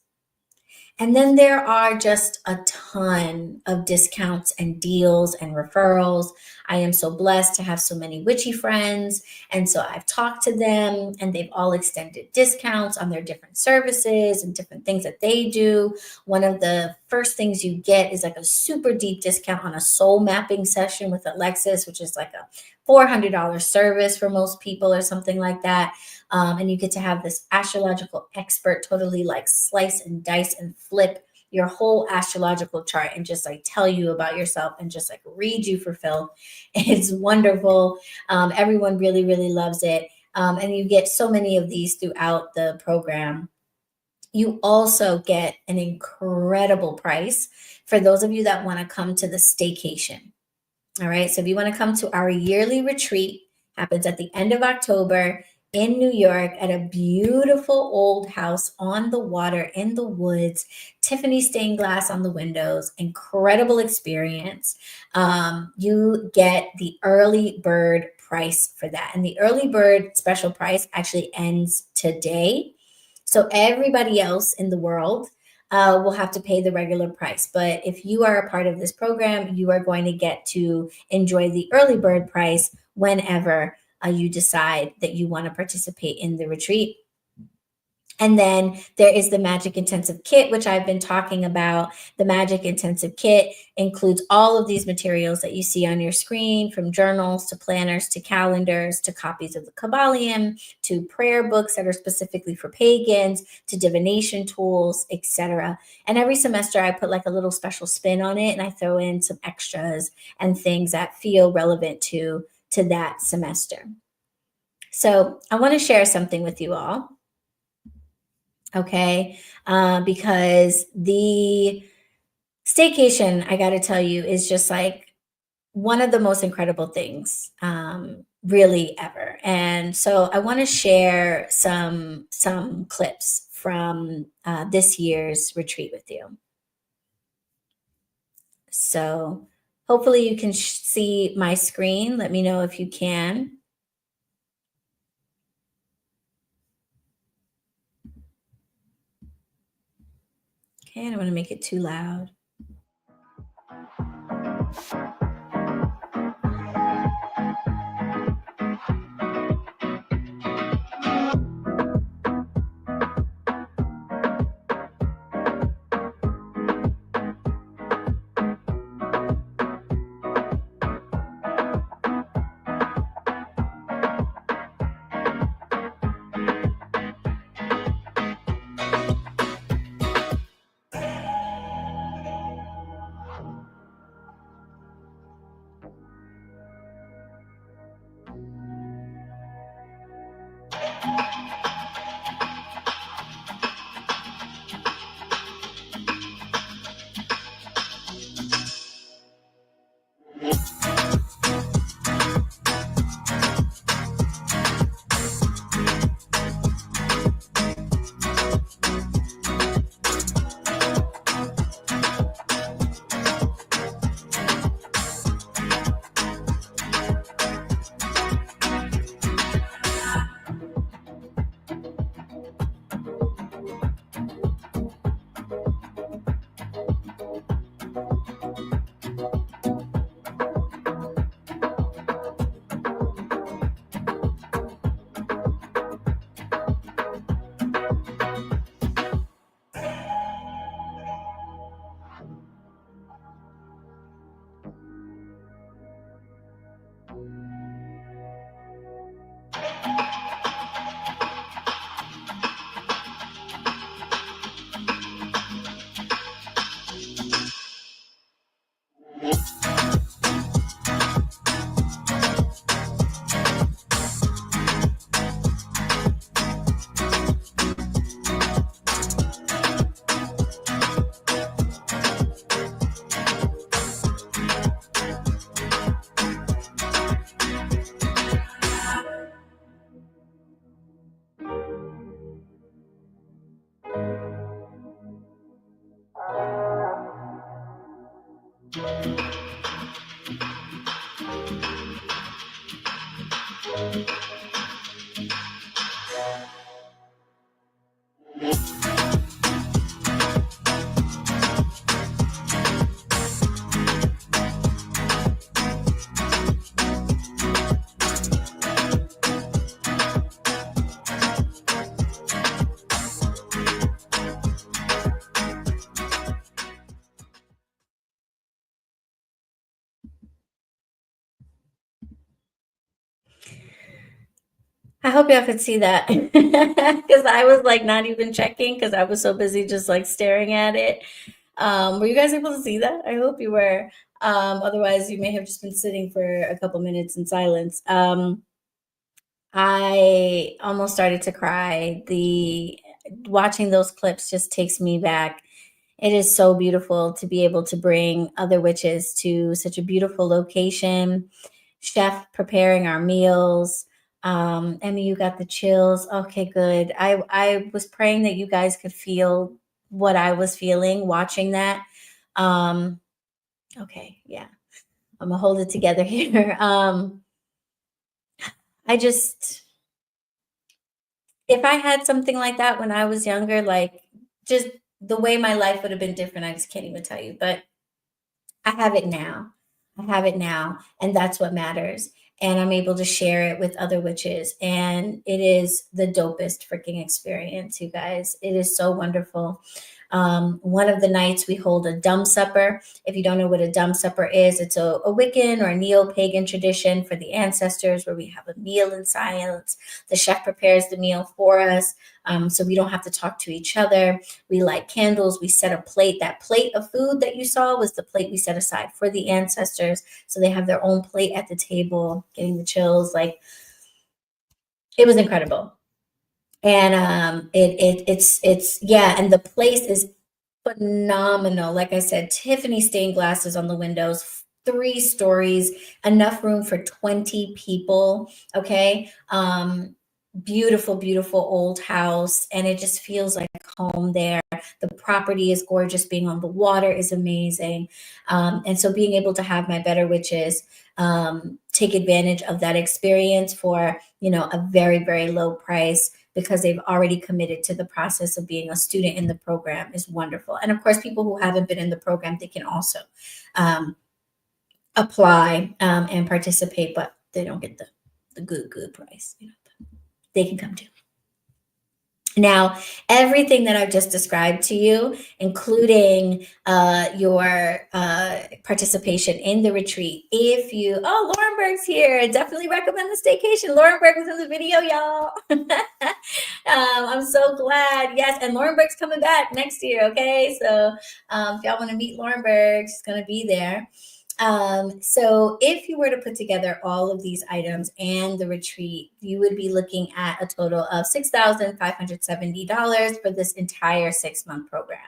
And then there are just a ton of discounts and deals and referrals. I am so blessed to have so many witchy friends. And so I've talked to them and they've all extended discounts on their different services and different things that they do. One of the first things you get is like a super deep discount on a soul mapping session with Alexis, which is like a $400 service for most people or something like that. And you get to have this astrological expert totally like slice and dice and flip your whole astrological chart and just like tell you about yourself and just like read you for filth. It's wonderful. Everyone really, really loves it. And you get so many of these throughout the program. You also get an incredible price for those of you that want to come to the staycation. All right. So if you want to come to our yearly retreat, happens at the end of October in New York at a beautiful old house on the water in the woods, Tiffany stained glass on the windows, incredible experience. You get the early bird price for that. And the early bird special price actually ends today. So everybody else in the world will have to pay the regular price. But if you are a part of this program, you are going to get to enjoy the early bird price whenever you decide that you want to participate in the retreat. And then there is the Magic Intensive Kit, which I've been talking about. The Magic Intensive Kit includes all of these materials that you see on your screen, from journals to planners to calendars to copies of the Kabbalion to prayer books that are specifically for pagans to divination tools, etc. And every semester I put like a little special spin on it and I throw in some extras and things that feel relevant to that semester. So I want to share something with you all. Okay. Because the staycation, I got to tell you, is just like one of the most incredible things, really ever. And so I want to share some clips from this year's retreat with you. So hopefully you can see my screen. Let me know if you can. Okay, I don't want to make it too loud. I hope y'all could see that because I was like not even checking because I was so busy just like staring at it. Were you guys able to see that? I hope you were. Otherwise, you may have just been sitting for a couple minutes in silence. I almost started to cry. The watching those clips just takes me back. It is so beautiful to be able to bring other witches to such a beautiful location. Chef preparing our meals. Emmy, you got the chills. Okay, good. I was praying that you guys could feel what I was feeling watching that. Um, okay, yeah. I'm gonna hold it together here. I just if I had something like that when I was younger, like just the way my life would have been different, I just can't even tell you. But I have it now. I have it now, and that's what matters. And I'm able to share it with other witches, and it is the dopest freaking experience, you guys. It is so wonderful. One of the nights we hold a dumb supper. If you don't know what a dumb supper is, it's a Wiccan or a neo-pagan tradition for the ancestors where we have a meal in silence. The chef prepares the meal for us, so we don't have to talk to each other. We light candles. We set a plate. That plate of food that you saw was the plate we set aside for the ancestors. So they have their own plate at the table, getting the chills. Like it was incredible. And it's yeah, and the place is phenomenal. Like I said, Tiffany stained glasses on the windows, 3 stories, enough room for 20 people. Okay. Beautiful, beautiful old house. And it just feels like home there. The property is gorgeous. Being on the water is amazing. And so being able to have my Better Witches take advantage of that experience for, a very, very low price because they've already committed to the process of being a student in the program is wonderful. And of course, people who haven't been in the program, they can also apply and participate, but they don't get the good price. They can come too. Now, everything that I've just described to you, including your participation in the retreat, Lauren Berg's here, definitely recommend the staycation. Lauren Berg was in the video, y'all. I'm so glad. Yes, and Lauren Berg's coming back next year, okay? So if y'all want to meet Lauren Berg, she's going to be there. So if you were to put together all of these items and the retreat, you would be looking at a total of $6,570 for this entire 6-month program.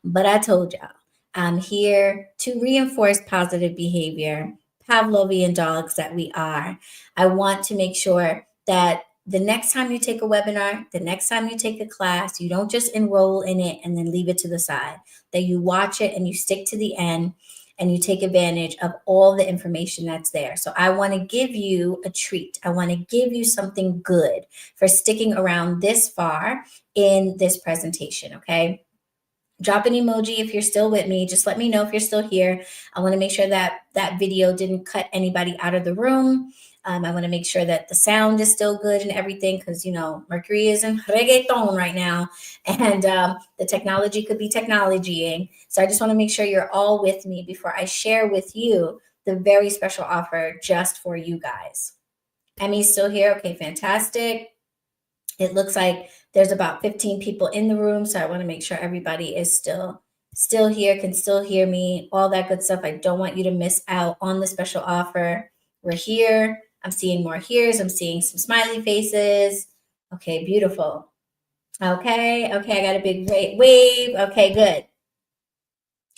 But I told y'all, I'm here to reinforce positive behavior, Pavlovian dogs that we are. I want to make sure that the next time you take a webinar, the next time you take a class, you don't just enroll in it and then leave it to the side, that you watch it and you stick to the end and you take advantage of all the information that's there. So I want to give you a treat. I want to give you something good for sticking around this far in this presentation, okay? Drop an emoji if you're still with me. Just let me know if you're still here. I want to make sure that that video didn't cut anybody out of the room. I want to make sure that the sound is still good and everything because, Mercury is in reggaeton right now and the technology could be technologying. So I just want to make sure you're all with me before I share with you the very special offer just for you guys. Emmy's still here. Okay, fantastic. It looks like there's about 15 people in the room. So I want to make sure everybody is still here, can still hear me, all that good stuff. I don't want you to miss out on the special offer. We're here. I'm seeing more here's. I'm seeing some smiley faces. Okay, beautiful. Okay, I got a big wave. Okay, good.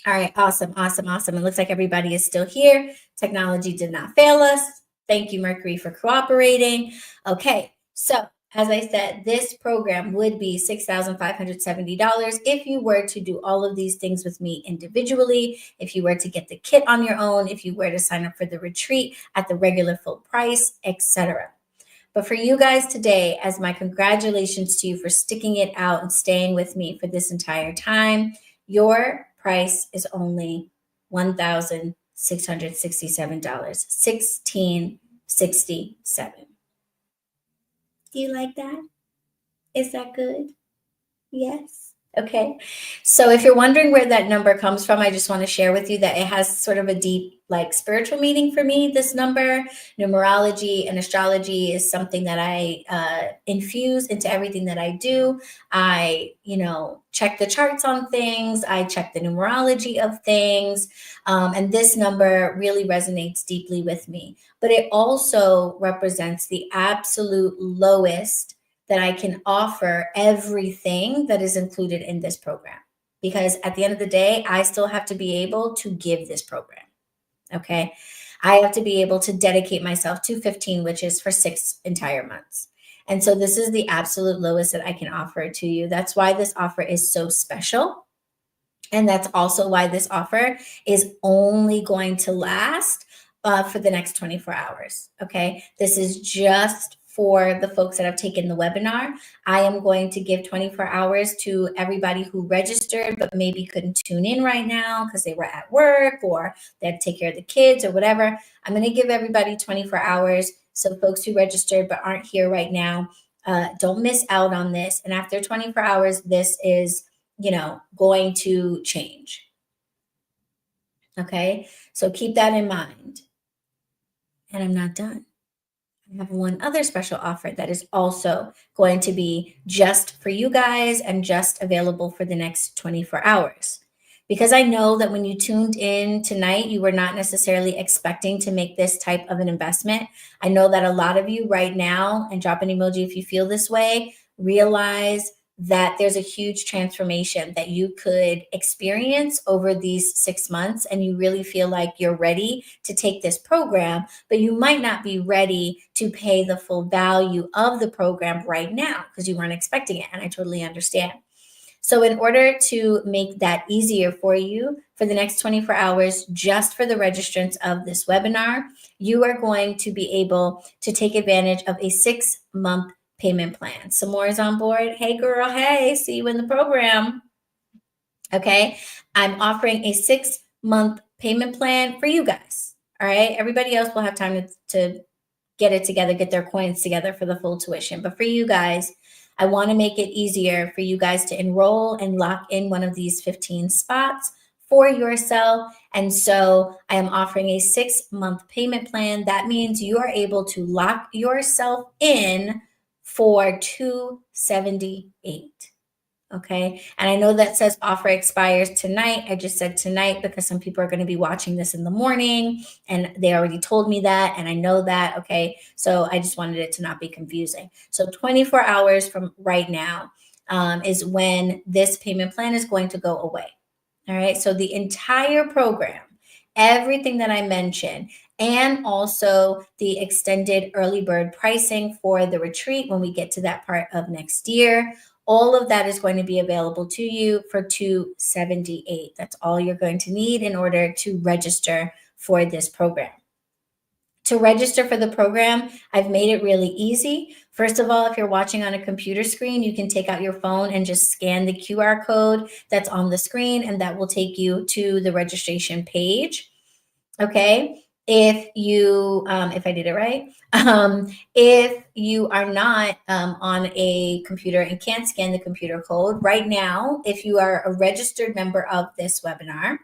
All right, awesome. It looks like everybody is still here. Technology did not fail us. Thank you, Mercury, for cooperating. Okay, so as I said, this program would be $6,570 if you were to do all of these things with me individually, if you were to get the kit on your own, if you were to sign up for the retreat at the regular full price, etc. But for you guys today, as my congratulations to you for sticking it out and staying with me for this entire time, your price is only $1,667, $1,667. Do you like that? Is that good? Yes. Okay. So if you're wondering where that number comes from, I just want to share with you that it has sort of a deep, like, spiritual meaning for me. This number, numerology and astrology, is something that I infuse into everything that I do. I, check the charts on things. I check the numerology of things. And this number really resonates deeply with me. But it also represents the absolute lowest that I can offer everything that is included in this program. Because at the end of the day, I still have to be able to give this program. Okay. I have to be able to dedicate myself to 15 witches for 6 entire months. And so this is the absolute lowest that I can offer to you. That's why this offer is so special. And that's also why this offer is only going to last for the next 24 hours. Okay. This is just for the folks that have taken the webinar. I am going to give 24 hours to everybody who registered, but maybe couldn't tune in right now because they were at work or they had to take care of the kids or whatever. I'm going to give everybody 24 hours. So folks who registered but aren't here right now, don't miss out on this. And after 24 hours, this is, going to change. Okay. So keep that in mind. And I'm not done. I have one other special offer that is also going to be just for you guys and just available for the next 24 hours. Because I know that when you tuned in tonight, you were not necessarily expecting to make this type of an investment. I know that a lot of you right now, and drop an emoji if you feel this way, realize that there's a huge transformation that you could experience over these 6 months, and you really feel like you're ready to take this program, but you might not be ready to pay the full value of the program right now because you weren't expecting it, and I totally understand. So in order to make that easier for you for the next 24 hours, just for the registrants of this webinar, you are going to be able to take advantage of a 6-month payment plan. Samore is on board. Hey girl, hey, see you in the program. Okay, I'm offering a 6-month payment plan for you guys. All right, everybody else will have time to get it together, get their coins together for the full tuition. But for you guys, I want to make it easier for you guys to enroll and lock in one of these 15 spots for yourself. And so I am offering a 6-month payment plan. That means you are able to lock yourself in for $278. Okay. And I know that says offer expires tonight. I just said tonight because some people are going to be watching this in the morning and they already told me that. And I know that. Okay. So I just wanted it to not be confusing. So 24 hours from right now is when this payment plan is going to go away. All right. So the entire program, everything that I mentioned, and also the extended early bird pricing for the retreat when we get to that part of next year, all of that is going to be available to you for $278. That's all you're going to need in order to register for this program. To register for the program, I've made it really easy. First of all, if you're watching on a computer screen, you can take out your phone and just scan the QR code that's on the screen, and that will take you to the registration page. Okay. If you, if I did it right, if you are not on a computer and can't scan the computer code right now, if you are a registered member of this webinar,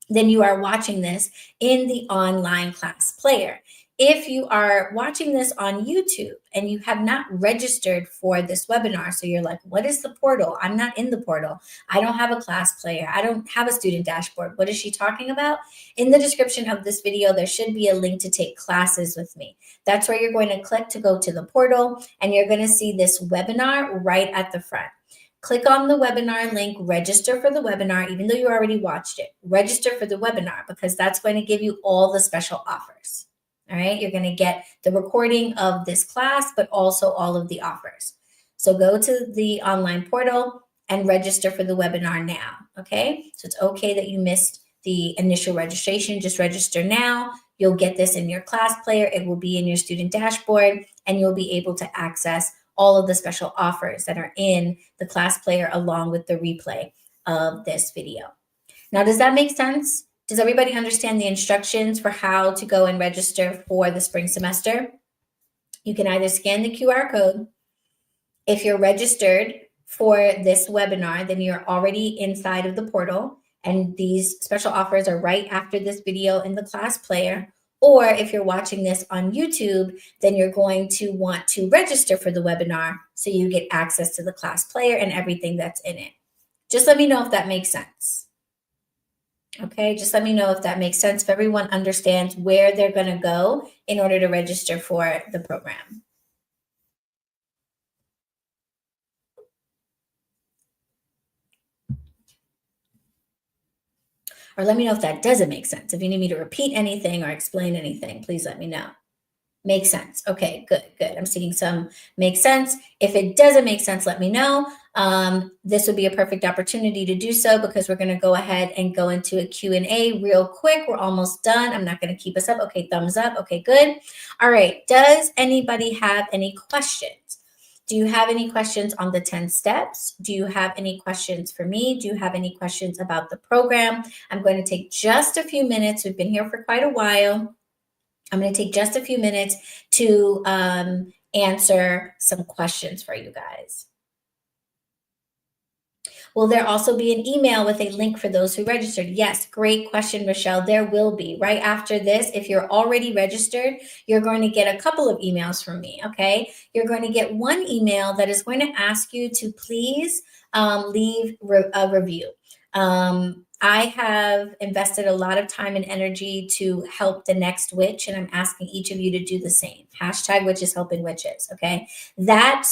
then you are watching this in the online class player. If you are watching this on YouTube and you have not registered for this webinar, so you're like, what is the portal? I'm not in the portal. I don't have a class player. I don't have a student dashboard. What is she talking about? In the description of this video, there should be a link to take classes with me. That's where you're going to click to go to the portal, and you're going to see this webinar right at the front. Click on the webinar link, register for the webinar, even though you already watched it. Register for the webinar because that's going to give you all the special offers. All right, you're going to get the recording of this class, but also all of the offers. So go to the online portal and register for the webinar now. Okay, so it's okay that you missed the initial registration. Just register now. You'll get this in your class player. It will be in your student dashboard, and you'll be able to access all of the special offers that are in the class player along with the replay of this video. Now, does that make sense? Does everybody understand the instructions for how to go and register for the spring semester? You can either scan the QR code. If you're registered for this webinar, then you're already inside of the portal, and these special offers are right after this video in the class player. Or if you're watching this on YouTube, then you're going to want to register for the webinar so you get access to the class player and everything that's in it. Just let me know if that makes sense. Okay, just let me know if that makes sense, if everyone understands where they're going to go in order to register for the program. Or let me know if that doesn't make sense. If you need me to repeat anything or explain anything, please let me know. Makes sense. Okay, good, good. I'm seeing some make sense. If it doesn't make sense, let me know. This would be a perfect opportunity to do so, because we're going to go ahead and go into a Q&A real quick. We're almost done. I'm not going to keep us up. Okay, thumbs up. Okay, good. All right. Does anybody have any questions? Do you have any questions on the 10 steps? Do you have any questions for me? Do you have any questions about the program? I'm going to take just a few minutes. We've been here for quite a while. I'm going to take just a few minutes to answer some questions for you guys. Will there also be an email with a link for those who registered? Yes, great question, Rochelle. There will be. Right after this, if you're already registered, you're going to get a couple of emails from me, okay? You're going to get one email that is going to ask you to please leave a review. I have invested a lot of time and energy to help the next witch, and I'm asking each of you to do the same. Hashtag witches helping witches, okay? That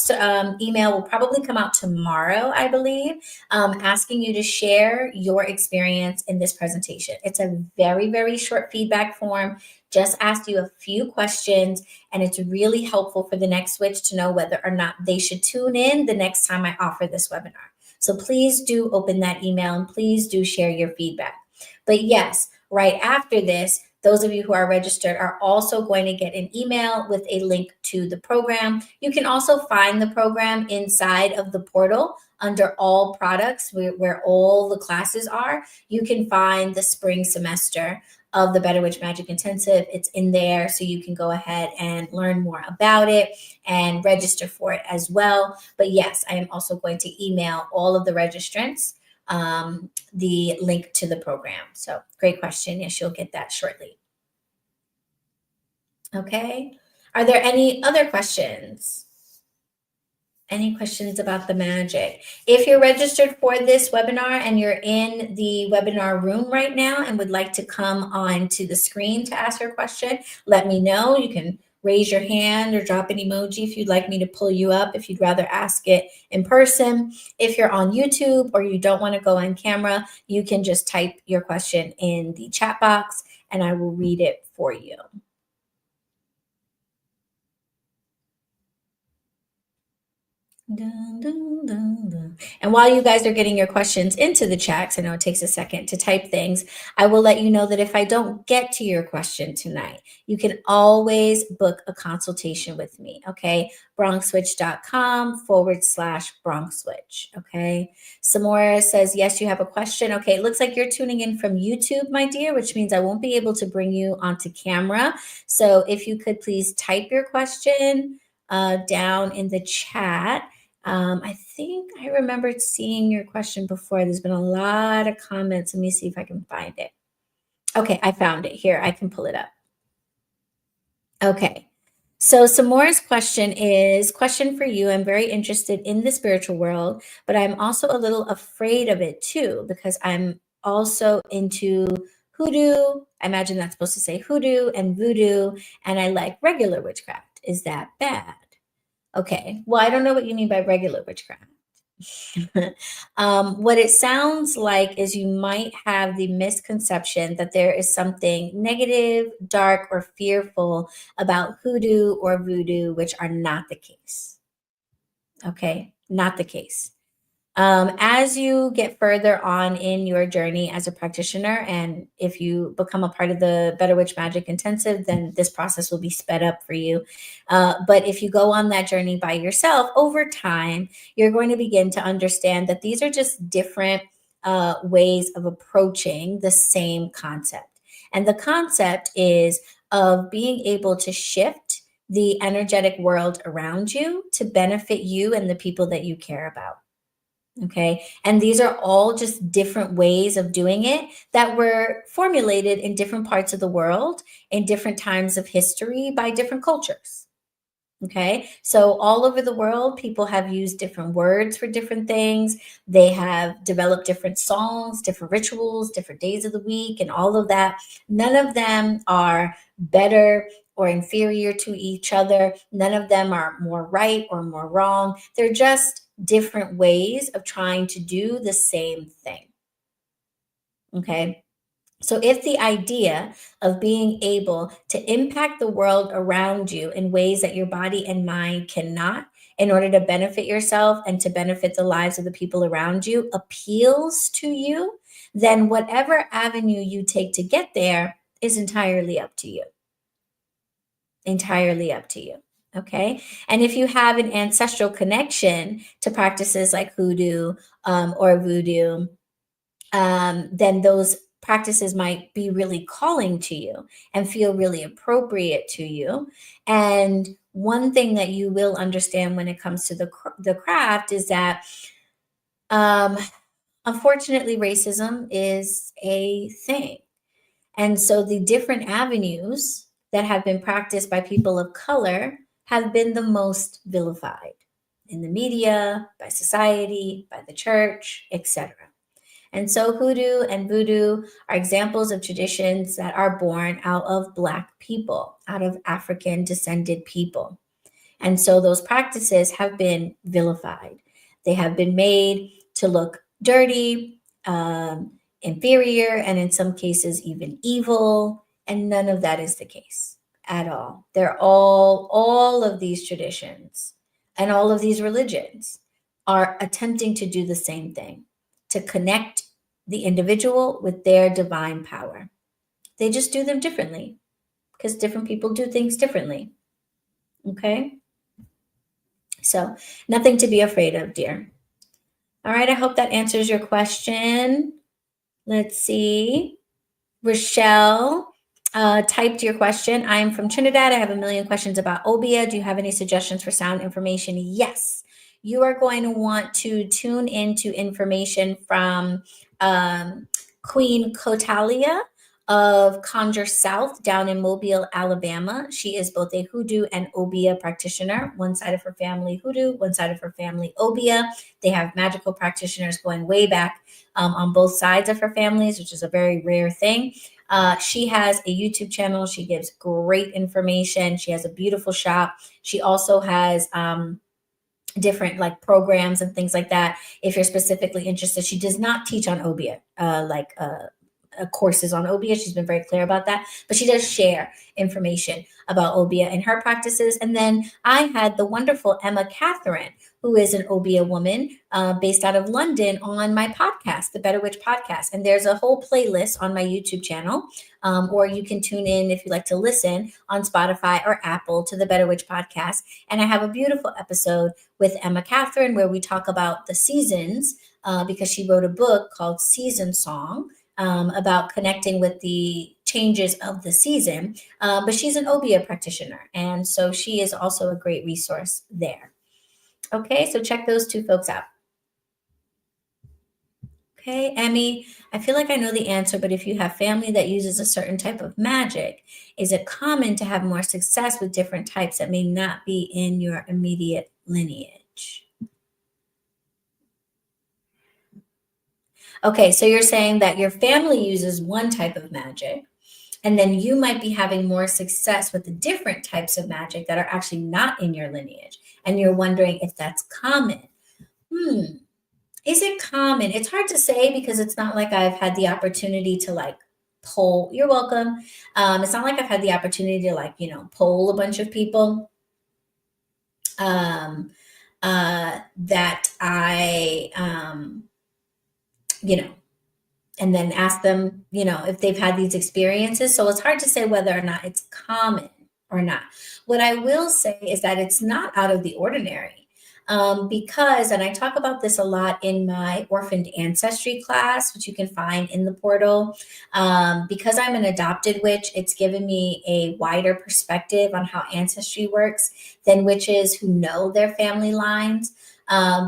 email will probably come out tomorrow, I believe, asking you to share your experience in this presentation. It's a very, very short feedback form. Just asked you a few questions, and it's really helpful for the next witch to know whether or not they should tune in the next time I offer this webinar. So please do open that email and please do share your feedback. But yes, right after this, those of you who are registered are also going to get an email with a link to the program. You can also find the program inside of the portal under all products where all the classes are. You can find the spring semester of the BetterWitch Magic Intensive. It's in there, so you can go ahead and learn more about it and register for it as well. But yes, I am also going to email all of the registrants the link to the program. So great question. Yes, you'll get that shortly. Okay. Are there any other questions? Any questions about the magic? If you're registered for this webinar and you're in the webinar room right now and would like to come on to the screen to ask your question, let me know. You can raise your hand or drop an emoji if you'd like me to pull you up, if you'd rather ask it in person. If you're on YouTube or you don't want to go on camera, you can just type your question in the chat box and I will read it for you. Dun, dun, dun, dun. And while you guys are getting your questions into the chats, I know it takes a second to type things, I will let you know that if I don't get to your question tonight, you can always book a consultation with me, okay? BronxWitch.com/BronxWitch, okay? Samora says, yes, you have a question. Okay, it looks like you're tuning in from YouTube, my dear, which means I won't be able to bring you onto camera. So if you could please type your question down in the chat. I think I remembered seeing your question before. There's been a lot of comments. Let me see if I can find it. Okay, I found it here. I can pull it up. Okay. So Samora's question is, question for you. I'm very interested in the spiritual world, but I'm also a little afraid of it too, because I'm also into hoodoo. I imagine that's supposed to say hoodoo and voodoo, and I like regular witchcraft. Is that bad? Okay. Well, I don't know what you mean by regular witchcraft. What it sounds like is you might have the misconception that there is something negative, dark, or fearful about hoodoo or voodoo, which are not the case. Okay, not the case. As you get further on in your journey as a practitioner, and if you become a part of the Better Witch Magic Intensive, then this process will be sped up for you. But if you go on that journey by yourself, over time, you're going to begin to understand that these are just different ways of approaching the same concept. And the concept is of being able to shift the energetic world around you to benefit you and the people that you care about. Okay. And these are all just different ways of doing it that were formulated in different parts of the world in different times of history by different cultures. Okay. So all over the world, people have used different words for different things. They have developed different songs, different rituals, different days of the week, and all of that. None of them are better or inferior to each other. None of them are more right or more wrong. They're just different ways of trying to do the same thing. Okay. So, if the idea of being able to impact the world around you in ways that your body and mind cannot, in order to benefit yourself and to benefit the lives of the people around you, appeals to you, then whatever avenue you take to get there is entirely up to you. Entirely up to you. Okay. And if you have an ancestral connection to practices like hoodoo or voodoo, then those practices might be really calling to you and feel really appropriate to you. And one thing that you will understand when it comes to the craft is that, um, unfortunately, racism is a thing. And so the different avenues that have been practiced by people of color have been the most vilified in the media, by society, by the church, etc. And so hoodoo and voodoo are examples of traditions that are born out of Black people, out of African descended people. And so those practices have been vilified. They have been made to look dirty, inferior, and in some cases, even evil. And none of that is the case at all. All of these traditions and all of these religions are attempting to do the same thing, to connect the individual with their divine power. They just do them differently because different people do things differently. Okay? So, nothing to be afraid of, dear. All right, I hope that answers your question. Let's see. Rochelle typed your question. I am from Trinidad. I have a million questions about Obia. Do you have any suggestions for sound information? Yes. You are going to want to tune into information from Queen Cotalia of Conjure South down in Mobile, Alabama. She is both a hoodoo and Obia practitioner. One side of her family hoodoo, one side of her family Obia. They have magical practitioners going way back on both sides of her families, which is a very rare thing. She has a YouTube channel. She gives great information. She has a beautiful shop. She also has different like programs and things like that. If you're specifically interested, she does not teach on Obia, courses on Obia. She's been very clear about that, but she does share information about Obia in her practices. And then I had the wonderful Emma Catherine, who is an Obia woman based out of London, on my podcast, the Better Witch podcast. And there's a whole playlist on my YouTube channel, or you can tune in if you like to listen on Spotify or Apple to the Better Witch podcast. And I have a beautiful episode with Emma Catherine where we talk about the seasons because she wrote a book called Season Song. About connecting with the changes of the season. But she's an Obia practitioner. And so she is also a great resource there. Okay, so check those two folks out. Okay, Emmy, I feel like I know the answer, but if you have family that uses a certain type of magic, is it common to have more success with different types that may not be in your immediate lineage? Okay, so you're saying that your family uses one type of magic, and then you might be having more success with the different types of magic that are actually not in your lineage. And you're wondering if that's common. Is it common? It's hard to say because it's not like I've had the opportunity to like poll. You're welcome. It's not like I've had the opportunity to like, poll a bunch of people um, that you know, and then ask them, if they've had these experiences. So it's hard to say whether or not it's common or not. What I will say is that it's not out of the ordinary. Because, and I talk about this a lot in my orphaned ancestry class, which you can find in the portal. Because I'm an adopted witch, it's given me a wider perspective on how ancestry works than witches who know their family lines.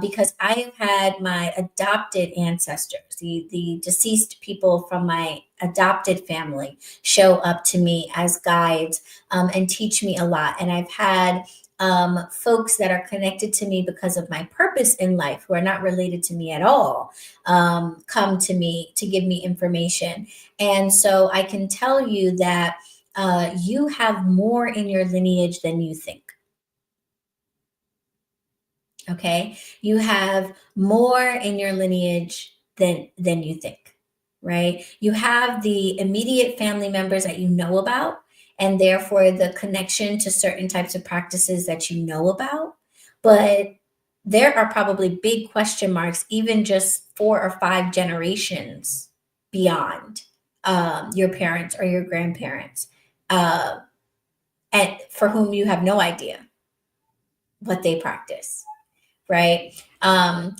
Because I have had my adopted ancestors, the deceased people from my adopted family, show up to me as guides and teach me a lot. And I've had folks that are connected to me because of my purpose in life, who are not related to me at all, come to me to give me information. And so I can tell you that you have more in your lineage than you think. Okay, you have more in your lineage than you think, right? You have the immediate family members that you know about, and therefore the connection to certain types of practices that you know about. But there are probably big question marks, even just 4 or 5 generations beyond your parents or your grandparents, uh, and for whom you have no idea what they practice, right?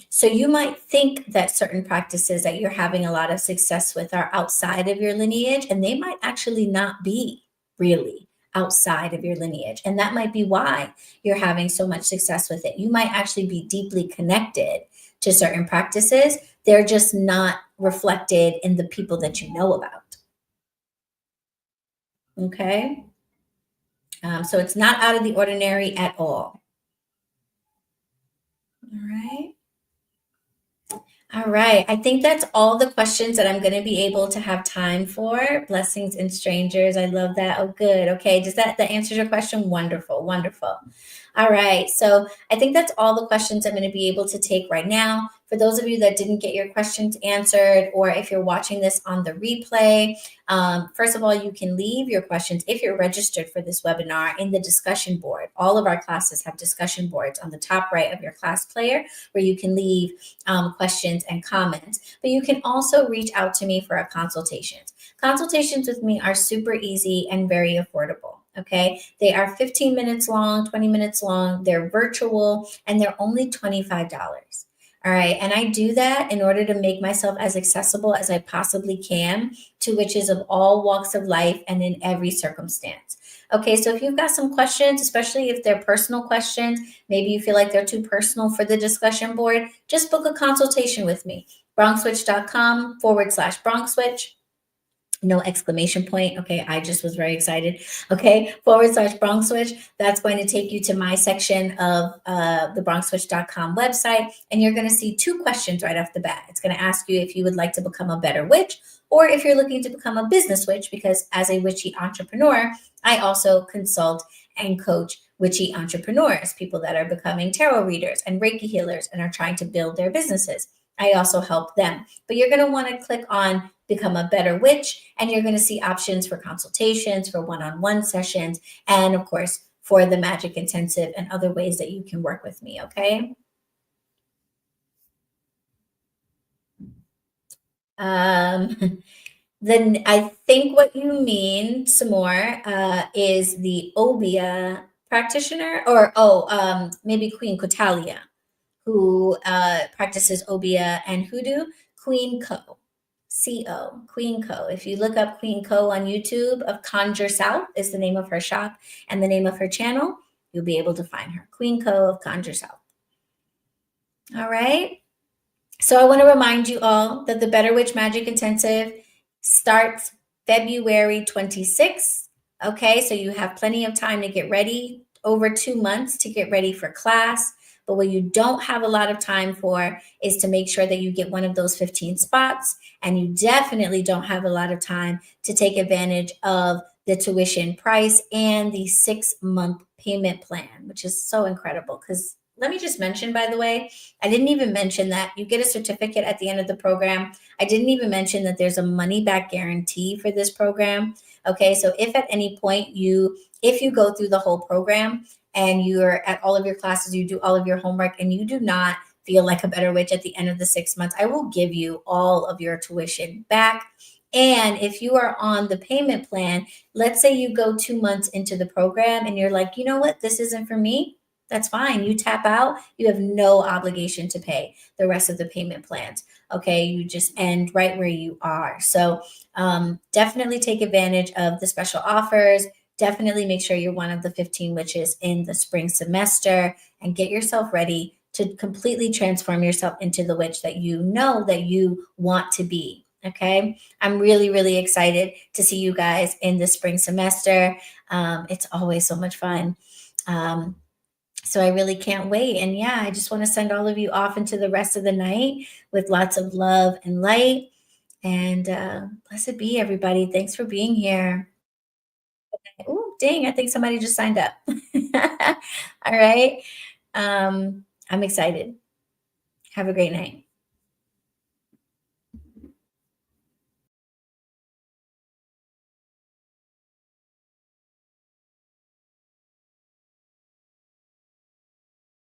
So you might think that certain practices that you're having a lot of success with are outside of your lineage, and they might actually not be really outside of your lineage. And that might be why you're having so much success with it. You might actually be deeply connected to certain practices. They're just not reflected in the people that you know about. Okay. So it's not out of the ordinary at all. All right. All right. I think that's all the questions that I'm going to be able to have time for. Blessings and strangers. I love that. Oh, good. Okay. Does that answers your question? Wonderful. Wonderful. All right. So I think that's all the questions I'm going to be able to take right now. For those of you that didn't get your questions answered, or if you're watching this on the replay, first of all, you can leave your questions if you're registered for this webinar in the discussion board. All of our classes have discussion boards on the top right of your class player where you can leave questions and comments. But you can also reach out to me for a consultation. Consultations with me are super easy and very affordable. Okay. They are 15 minutes long, 20 minutes long. They're virtual and they're only $25. All right. And I do that in order to make myself as accessible as I possibly can to witches of all walks of life and in every circumstance. Okay. So if you've got some questions, especially if they're personal questions, maybe you feel like they're too personal for the discussion board, just book a consultation with me. BronxWitch.com/BronxWitch. No exclamation point. Okay, I just was very excited. Okay, /BronxWitch. That's going to take you to my section of the BronxWitch.com website, and you're going to see 2 questions right off the bat. It's going to ask you if you would like to become a better witch, or if you're looking to become a business witch, because as a witchy entrepreneur, I also consult and coach witchy entrepreneurs, people that are becoming tarot readers and Reiki healers and are trying to build their businesses. I also help them. But you're going to want to click on Become a Better Witch, and you're going to see options for consultations, for one-on-one sessions, and of course, for the Magic Intensive and other ways that you can work with me, okay? Then I think what you mean some more is the Obia practitioner, or maybe Queen Cotalia, who practices Obia and Hoodoo. Queen Co. CO, Queen Co. If you look up Queen Co on YouTube, of Conjure South is the name of her shop and the name of her channel, you'll be able to find her. Queen Co of Conjure South. All right. So I want to remind you all that the Better Witch Magic Intensive starts February 26th. Okay, so you have plenty of time to get ready, over 2 months to get ready for class. But what you don't have a lot of time for is to make sure that you get one of those 15 spots. And you definitely don't have a lot of time to take advantage of the tuition price and the 6-month payment plan, which is so incredible because let me just mention, by the way, I didn't even mention that you get a certificate at the end of the program. I didn't even mention that there's a money back guarantee for this program. Okay, so if at any point if you go through the whole program and you're at all of your classes, you do all of your homework, and you do not feel like a better witch at the end of the 6 months, I will give you all of your tuition back. And if you are on the payment plan, let's say you go 2 months into the program and you're like, you know what, this isn't for me. That's fine. You tap out, you have no obligation to pay the rest of the payment plans. Okay. You just end right where you are. So definitely take advantage of the special offers. Definitely make sure you're one of the 15 witches in the spring semester and get yourself ready to completely transform yourself into the witch that you know that you want to be. Okay. I'm really, really excited to see you guys in the spring semester. It's always so much fun. Um, so I really can't wait. And yeah, I just want to send all of you off into the rest of the night with lots of love and light. And blessed be everybody. Thanks for being here. Oh, dang, I think somebody just signed up. All right. I'm excited. Have a great night.